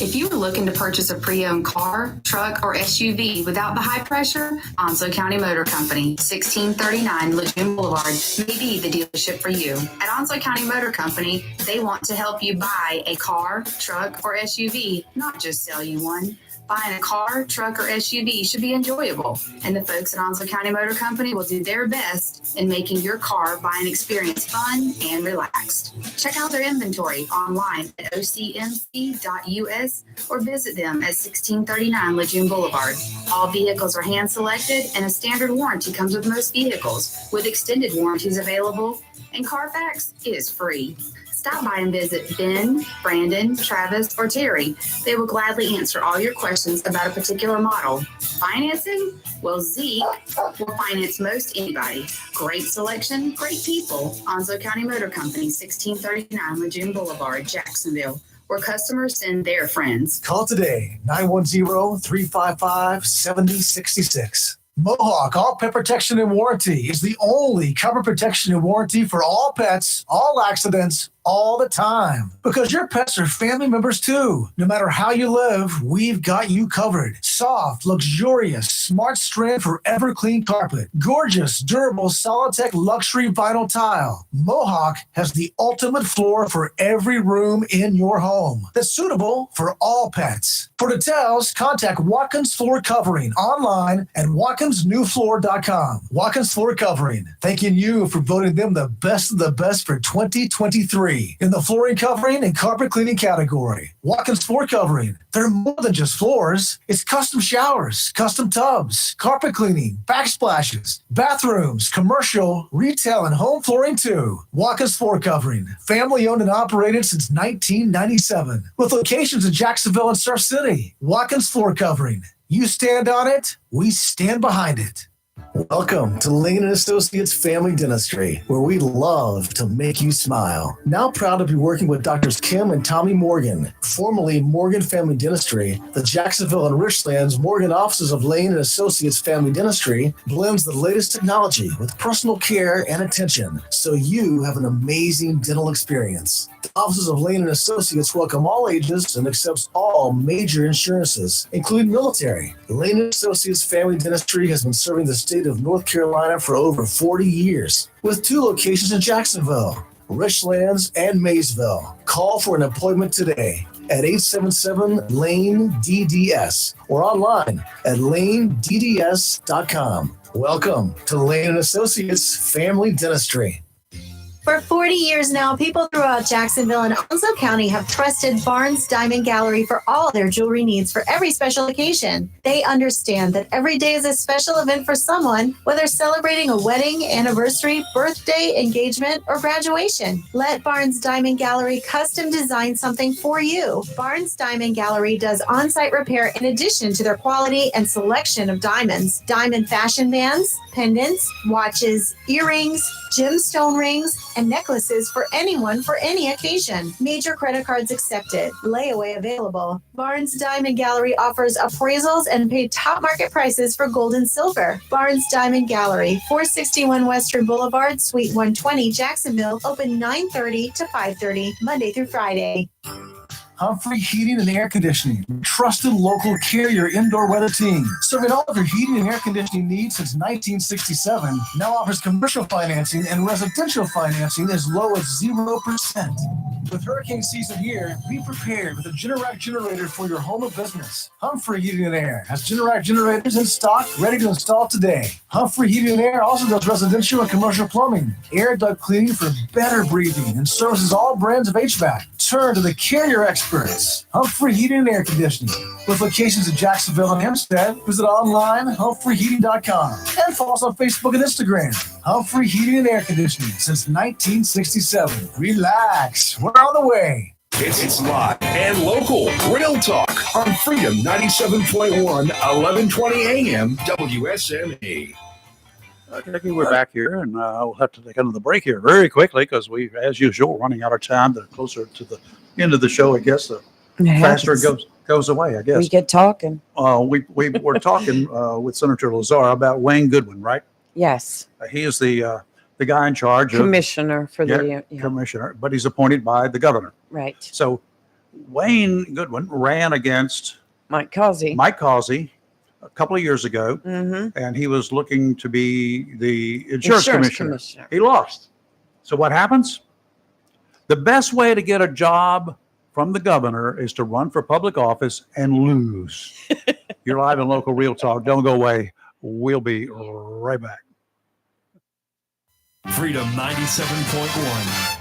If you are looking to purchase a pre-owned car, truck, or SUV without the high pressure, Onslow County Motor Company, 1639 Lejeune Boulevard, may be the dealership for you. At Onslow County Motor Company, they want to help you buy a car, truck, or SUV, not just sell you one. Buying a car, truck, or SUV should be enjoyable, and the folks at Onslow County Motor Company will do their best in making your car buying experience fun and relaxed. Check out their inventory online at ocmc.us or visit them at 1639 Lejeune Boulevard. All vehicles are hand-selected, and a standard warranty comes with most vehicles, with extended warranties available, and Carfax is free. Stop by and visit Ben, Brandon, Travis, or Terry. They will gladly answer all your questions about a particular model. Financing? Well, Zeke will finance most anybody. Great selection, great people. Onslow County Motor Company, 1639 Lejeune Boulevard, Jacksonville, where customers send their friends. Call today, 910-355-7066. Mohawk All Pet Protection and Warranty is the only cover protection and warranty for all pets, all accidents, all the time. Because your pets are family members too. No matter how you live, we've got you covered. Soft, luxurious, smart strand forever clean carpet. Gorgeous, durable, Solitech luxury vinyl tile. Mohawk has the ultimate floor for every room in your home that's suitable for all pets. For details, contact Watkins Floor Covering online at WatkinsNewFloor.com. Watkins Floor Covering, thanking you for voting them the best of the best for 2023 in the flooring covering and carpet cleaning category. Watkins Floor Covering, they're more than just floors. It's custom showers, custom tubs, carpet cleaning, backsplashes, bathrooms, commercial, retail, and home flooring too. Watkins Floor Covering, family owned and operated since 1997 with locations in Jacksonville and Surf City. Watkins Floor Covering, you stand on it, we stand behind it. Welcome to Lane & Associates Family Dentistry, where we love to make you smile. Now proud to be working with Drs. Kim and Tommy Morgan, formerly Morgan Family Dentistry. The Jacksonville and Richlands Morgan offices of Lane & Associates Family Dentistry blends the latest technology with personal care and attention, so you have an amazing dental experience. The offices of Lane & Associates welcome all ages and accepts all major insurances, including military. Lane & Associates Family Dentistry has been serving the state of North Carolina for over 40 years, with 2 locations in Jacksonville, Richlands, and Maysville. Call for an appointment today at 877-LANE-DDS or online at lanedds.com. Welcome to Lane & Associates Family Dentistry. For 40 years now, people throughout Jacksonville and Onslow County have trusted Barnes Diamond Gallery for all their jewelry needs for every special occasion. They understand that every day is a special event for someone, whether celebrating a wedding, anniversary, birthday, engagement, or graduation. Let Barnes Diamond Gallery custom design something for you. Barnes Diamond Gallery does on-site repair in addition to their quality and selection of diamonds, diamond fashion bands, pendants, watches, earrings, gemstone rings, and necklaces for anyone for any occasion. Major credit cards accepted. Layaway available. Barnes Diamond Gallery offers appraisals and paid top market prices for gold and silver. Barnes Diamond Gallery, 461 Western Boulevard, Suite 120, Jacksonville, open 9:30 to 5:30, Monday through Friday. Humphrey Heating and Air Conditioning, trusted local carrier indoor weather team. Serving all of your heating and air conditioning needs since 1967. Now offers commercial financing and residential financing as low as 0%. With hurricane season here, be prepared with a Generac generator for your home or business. Humphrey Heating and Air has Generac generators in stock, ready to install today. Humphrey Heating and Air also does residential and commercial plumbing, air duct cleaning for better breathing, and services all brands of HVAC. Turn to the carrier experts, Humphrey Heating and Air Conditioning. With locations in Jacksonville and Hempstead, visit online humphreyheating.com and follow us on Facebook and Instagram. Humphrey Heating and Air Conditioning since 1967. Relax, we're on the way. It's live and local. Real Talk on Freedom 97.1, 1120 AM, WSME. Okay, we're back here, and we'll have to take another break here very quickly because we, as usual, running out of time. The closer to the end of the show, I guess, the faster it goes away, I guess. We get talking. We were talking with Senator Lazar about Wayne Goodwin, right? Yes. He is the guy in charge commissioner for the commissioner, but he's appointed by the governor. Right. So Wayne Goodwin ran against Mike Causey a couple of years ago, and he was looking to be the insurance commissioner. He lost. So what happens? The best way to get a job from the governor is to run for public office and lose. You're live in local Real Talk. Don't go away. We'll be right back. Freedom 97.1.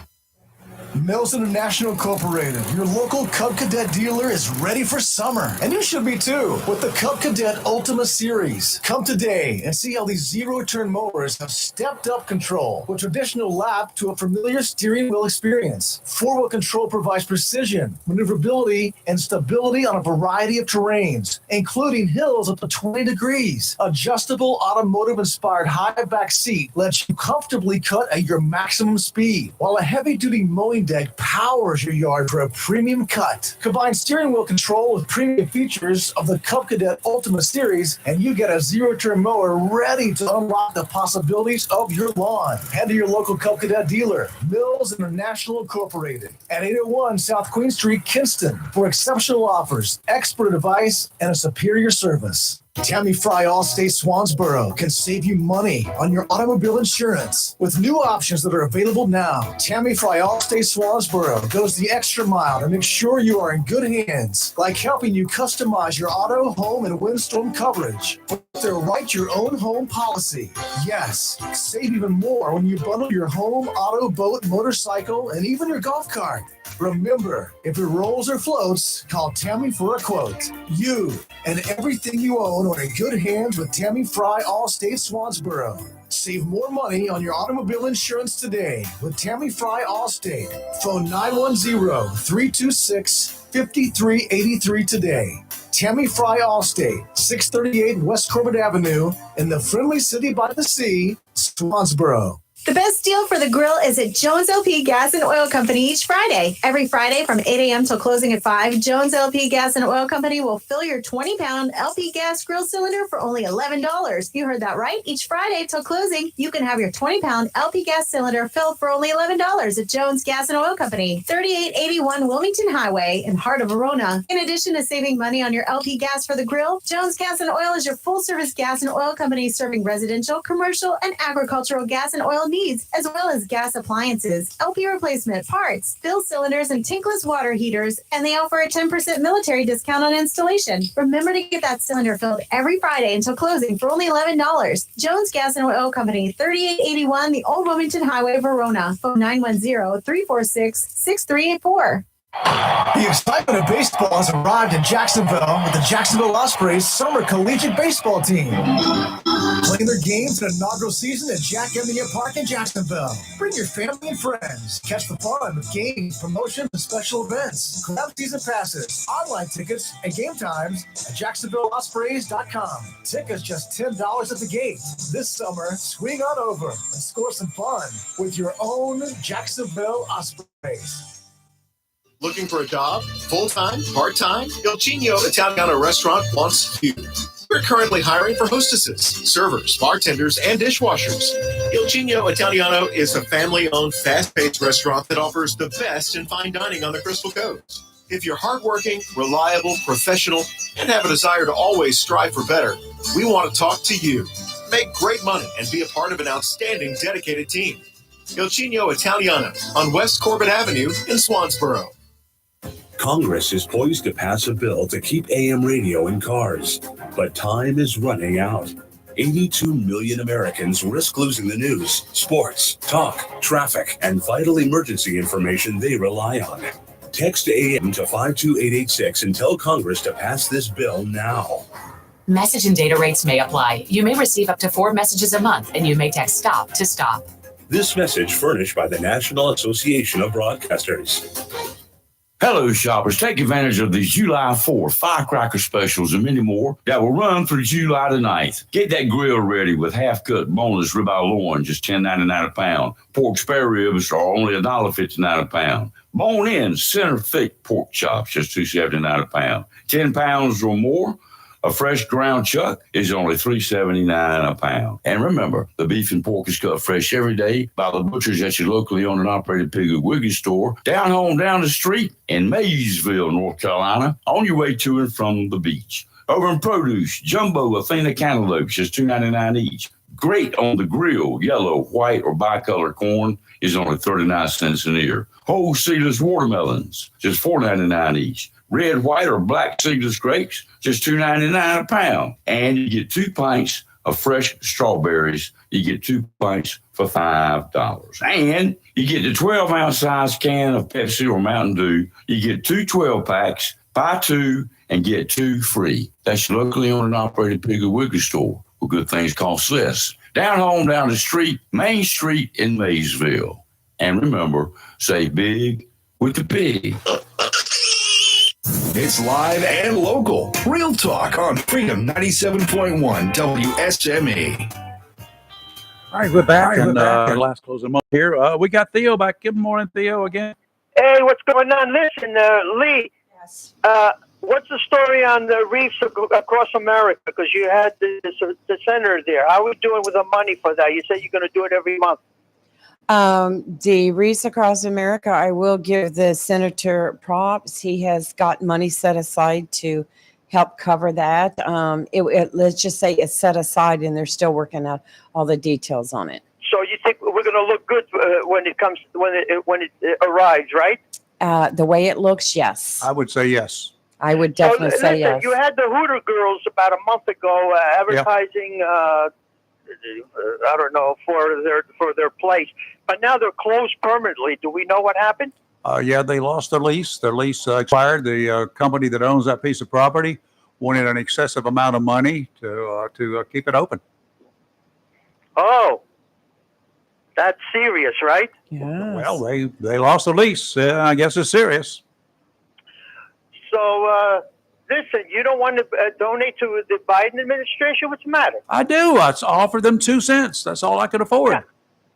Mills International Incorporated, your local Cub Cadet dealer, is ready for summer. And you should be too, with the Cub Cadet Ultima Series. Come today and see how these zero-turn mowers have stepped up control with traditional lap to a familiar steering wheel experience. Four-wheel control provides precision, maneuverability, and stability on a variety of terrains, including hills up to 20 degrees. Adjustable automotive-inspired high back seat lets you comfortably cut at your maximum speed, while a heavy-duty mowing loading deck powers your yard for a premium cut. Combine steering wheel control with premium features of the Cub Cadet Ultimate Series, and you get a zero-turn mower ready to unlock the possibilities of your lawn. Head to your local Cub Cadet dealer, Mills International Incorporated, at 801 South Queen Street, Kinston, for exceptional offers, expert advice, and a superior service. Tammy Fry Allstate Swansboro can save you money on your automobile insurance with new options that are available now. Tammy Fry Allstate Swansboro goes the extra mile to make sure you are in good hands, like helping you customize your auto, home, and windstorm coverage with their Write Your Own Home policy. Yes, save even more when you bundle your home, auto, boat, motorcycle, and even your golf cart. Remember, if it rolls or floats, call Tammy for a quote. You and everything you own are in good hands with Tammy Fry Allstate Swansboro. Save more money on your automobile insurance today with Tammy Fry Allstate. Phone 910-326-5383 today. Tammy Fry Allstate, 638 West Corbett Avenue in the friendly city by the sea, Swansboro. The best deal for the grill is at Jones LP Gas and Oil Company each Friday. Every Friday from 8 a.m. till closing at 5, Jones LP Gas and Oil Company will fill your 20-pound LP gas grill cylinder for only $11. You heard that right. Each Friday till closing, you can have your 20-pound LP gas cylinder filled for only $11 at Jones Gas and Oil Company, 3881 Wilmington Highway in heart of Verona. In addition to saving money on your LP gas for the grill, Jones Gas and Oil is your full-service gas and oil company serving residential, commercial, and agricultural gas and oil needs, as well as gas appliances, LP replacement, parts, fill cylinders, and tankless water heaters, and they offer a 10% military discount on installation. Remember to get that cylinder filled every Friday until closing for only $11. Jones Gas and Oil Company, 3881 the Old Wilmington Highway, Verona. Phone 910-346-6384. The excitement of baseball has arrived in Jacksonville with the Jacksonville Ospreys summer collegiate baseball team. Playing their games in inaugural season at Jack Emmett Park in Jacksonville. Bring your family and friends. Catch the fun with games, promotions, and special events. Grab season passes, online tickets, and game times at JacksonvilleOspreys.com. Tickets just $10 at the gate. This summer, swing on over and score some fun with your own Jacksonville Ospreys. Looking for a job? Full-time? Part-time? Il Cigno Italiano Restaurant wants you. We're currently hiring for hostesses, servers, bartenders, and dishwashers. Il Cigno Italiano is a family-owned, fast-paced restaurant that offers the best in fine dining on the Crystal Coast. If you're hardworking, reliable, professional, and have a desire to always strive for better, we want to talk to you. Make great money and be a part of an outstanding, dedicated team. Il Cigno Italiano on West Corbett Avenue in Swansboro. Congress is poised to pass a bill to keep AM radio in cars, but time is running out. 82 million Americans risk losing the news, sports, talk, traffic, and vital emergency information they rely on. Text AM to 52886 and tell Congress to pass this bill now. Message and data rates may apply. You may receive up to 4 messages a month, and you may text STOP to stop. This message furnished by the National Association of Broadcasters. Hello, shoppers. Take advantage of these July 4th firecracker specials and many more that will run through July the 9th. Get that grill ready with half-cut boneless ribeye loin, just $10.99 a pound. Pork spare ribs are only $1.59 a pound. Bone-in center-thick pork chops, just $2.79 a pound. 10 pounds or more, a fresh ground chuck is only $3.79 a pound. And remember, the beef and pork is cut fresh every day by the butchers at your locally owned and operated Piggly Wiggly store, down home down the street in Maysville, North Carolina, on your way to and from the beach. Over in produce, jumbo Athena cantaloupes, just $2.99 each. Great on the grill, yellow, white, or bicolor corn is only 39 cents an ear. Whole seedless watermelons, just $4.99 each. Red, white, or black seedless grapes, just $2.99 a pound. And you get 2 pints of fresh strawberries. You get 2 pints for $5. And you get the 12-ounce size can of Pepsi or Mountain Dew. You get 2 12-packs, buy 2 and get 2 free. That's your locally owned and operated Piggly Wiggly store, where good things cost less. Down home, down the street, Main Street in Maysville. And remember, save big with the pig. It's live and local. Real talk on Freedom 97.1 WSME. All right, we're back. Last closing month here. We got Theo back. Good morning, Theo, again. Hey, what's going on? Listen, Lee. Yes. What's the story on the reefs across America? Because you had the senator there. How are we doing with the money for that? You said you're going to do it every month. The Reefs Across America, I will give the senator props. He has got money set aside to help cover that. Let's just say it's set aside, and they're still working out all the details on it. So you think we're going to look good when it arrives, right? The way it looks, yes. I would say yes. I would definitely so, say listen, yes. You had the Hooter girls about a month ago advertising. I don't know for their place, but now they're closed permanently. Do we know what happened? Yeah, they lost their lease. Their lease expired. The company that owns that piece of property wanted an excessive amount of money to keep it open. Oh, that's serious, right? Yeah. Well, they lost the lease. I guess it's serious. So, listen, you don't want to donate to the Biden administration? What's the matter? I do. I offered them 2 cents. That's all I could afford.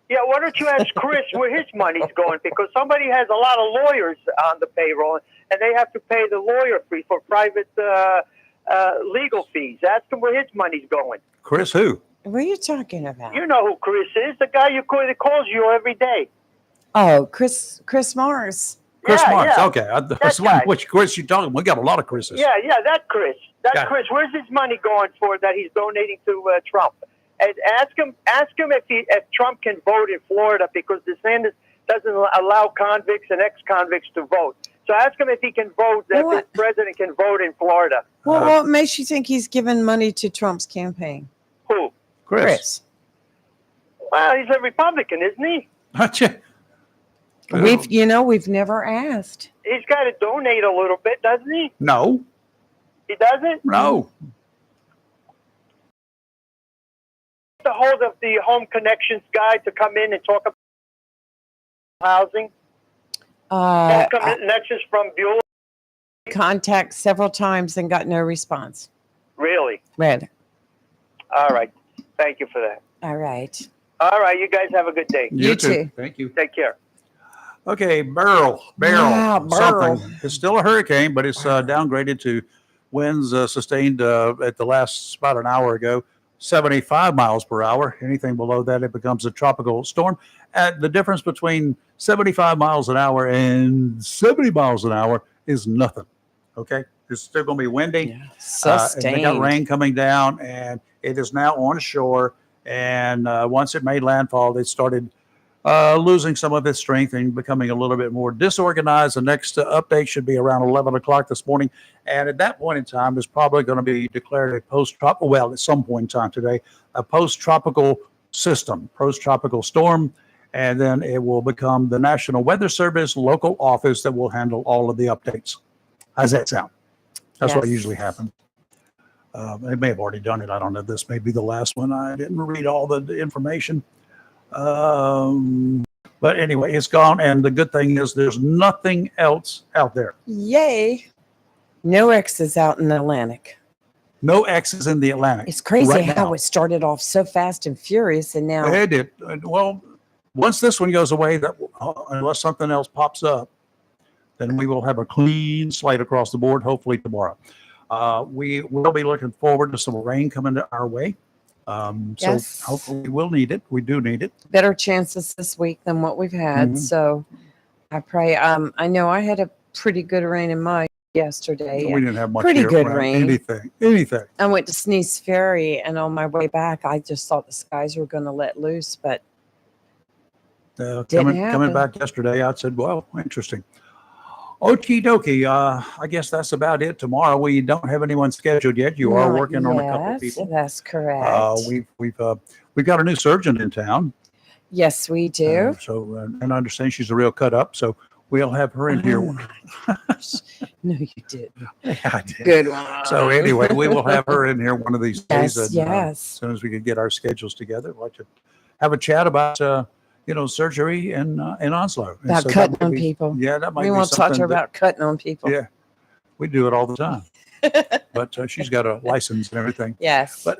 Yeah, why don't you ask Chris where his money's going? Because somebody has a lot of lawyers on the payroll, and they have to pay the lawyer fee for private legal fees. Ask him where his money's going. Chris who? What are you talking about? You know who Chris is, the guy that calls you every day. Oh, Chris Mars. Chris Yeah, Marks. yeah. Okay. That's guy. which Chris you talking? We got a lot of Chris's. Yeah, that Chris. Got it. Chris. Where's his money going for that he's donating to Trump? And ask him if Trump can vote in Florida, because DeSantis doesn't allow convicts and ex-convicts to vote. So ask him if he can vote, that the president can vote in Florida. Well, what makes you think he's giving money to Trump's campaign? Who? Chris. Well, he's a Republican, isn't he? We've never asked. He's got to donate a little bit, doesn't he? No. He doesn't? No. The hold of the Home Connections guy to come in and talk about housing. Home Connections from Bueller. Contact several times and got no response. Really? Red. All right. Thank you for that. All right. All right. You guys have a good day. You too. Thank you. Take care. Okay, Beryl, something. It's still a hurricane, but it's downgraded to winds sustained at the last about an hour ago, 75 miles per hour. Anything below that, it becomes a tropical storm. The difference between 75 miles an hour and 70 miles an hour is nothing. Okay, it's still going to be windy. Yeah. And they got rain coming down, and it is now on shore. And once it made landfall, it started losing some of its strength and becoming a little bit more disorganized. The next update should be around 11 o'clock this morning. And at that point in time, it's probably going to be declared a post-tropical, well, at some point in time today, a post-tropical system, post-tropical storm. And then it will become the National Weather Service local office that will handle all of the updates. How's that sound? That's what usually happens. They may have already done it. I don't know. This may be the last one. I didn't read all the information. But anyway, it's gone. And the good thing is there's nothing else out there. Yay. No X's out in the Atlantic. No X's in the Atlantic. It's crazy right how now. it started off so fast and furious, and now It did. Well, once this one goes away, that unless something else pops up, then we will have a clean slate across the board, hopefully tomorrow. We will be looking forward to some rain coming our way. So hopefully we will need it. We do need it. better chances this week than what we've had. Mhm. So I pray. I know I had a pretty good rain in my yesterday. We didn't have much Pretty here, good right? rain. Anything. I went to Sneeze Ferry, and on my way back, I just thought the skies were going to let loose, but Didn't Coming happen. back yesterday, I said, well, interesting. Okie dokie. I guess that's about it. Tomorrow we don't have anyone scheduled yet. You are Not working on a couple of yet. people. That's correct. We've got a new surgeon in town. Yes, we do. And I understand she's a real cut up. So we'll have her in here. No, you didn't. Yeah, I did. Good one. So anyway, we will have her in here one of these days. Yes, and, yes. as soon as we can get our schedules together, I'd like to have a chat about surgery in Onslow. And About so that cutting might on be- people. Yeah, that might We be want to talk to her something that- about cutting on people. Yeah, we do it all the time. But she's got a license and everything. Yes. But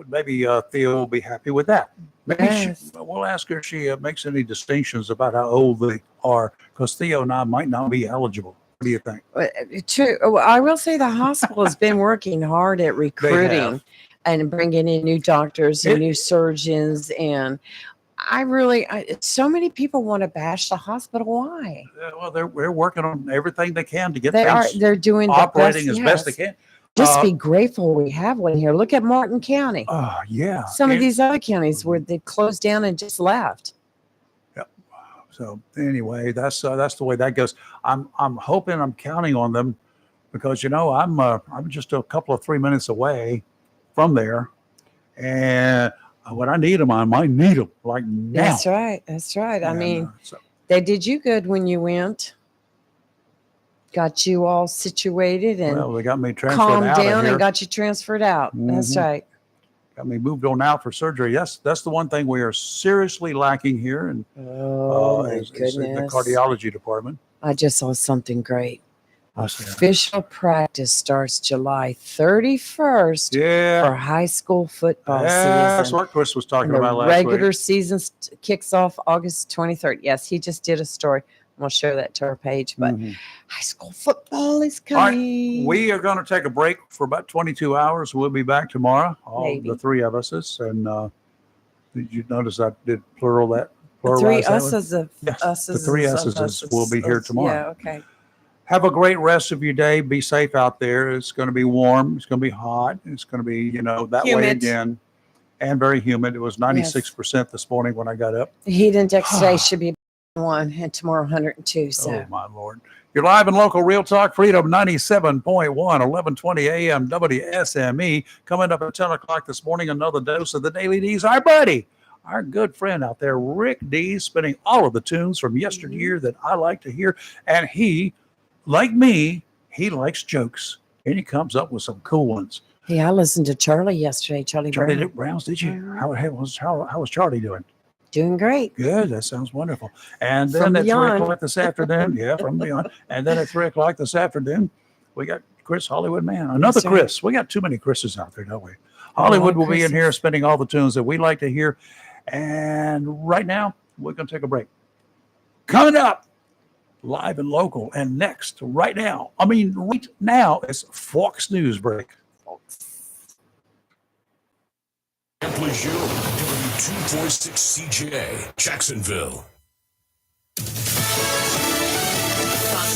maybe Theo will be happy with that. Maybe Yes. we'll ask her if she makes any distinctions about how old they are, because Theo and I might not be eligible. What do you think? True. I will say the hospital has been working hard at recruiting and bringing in new doctors and new surgeons. And so many people want to bash the hospital. Why? Well, they're working on everything they can to get They're doing the operating best, as best they yes. can. Just be grateful we have one here. Look at Martin County. Oh, yeah. Some of these other counties where they closed down and just left. So anyway, that's the way that goes. I'm hoping, I'm counting on them, because I'm just a couple of 3 minutes away from there, and when I need them, I might need them like now. That's right. That's right. I mean, they did you good when you went. Got you all situated and Well, they got me transferred calmed out of down here. and got you transferred out. That's Mhm. right. Got me moved on out for surgery. Yes, that's the one thing we are seriously lacking here, and My is the goodness. cardiology department. I just saw something great. What's that? Official practice starts July 31st for high school football That's season. what Chris was talking And the about last regular week. season kicks off August 23rd. Yes, he just did a story. We'll share that to our page. But high school football is All right, coming. we are going to take a break for about 22 hours. We'll be back tomorrow, all Maybe. the three of us. And did you notice I did plural that? The three pluralize that one? us's of Yes, us. the three us's will be here tomorrow. Yeah, okay. Have a great rest of your day. Be safe out there. It's going to be warm. It's going to be hot. It's going to be, that way Humid. again. And very humid. It was 96% this morning when I got up. The heat index today should be 1 and tomorrow 102. So Oh, my Lord. You're live and local Real Talk Freedom 97.1, 1120 a.m. WSME. Coming up at 10 o'clock this morning, another dose of the Daily D's. Our buddy, our good friend out there, Rick D, spinning all of the tunes from yesteryear that I like to hear. And he, like me, he likes jokes. And he comes up with some cool ones. yeah, I listened to Charlie yesterday. Charlie Charlie Brown. Browns, did you? How was Charlie doing? Doing great. Good. That sounds wonderful. And then From at 3 beyond. o'clock this afternoon, from beyond. And then at 3 o'clock this afternoon, we got Chris Hollywood Man. Another That's right. Chris. We got too many Chris's out there, don't we? Hollywood will be in here spinning all the tunes that we like to hear. And right now, we're going to take a break. Coming up, live and local. And next, right now, is Fox News Break. Amply Show, W246 CJ, Jacksonville.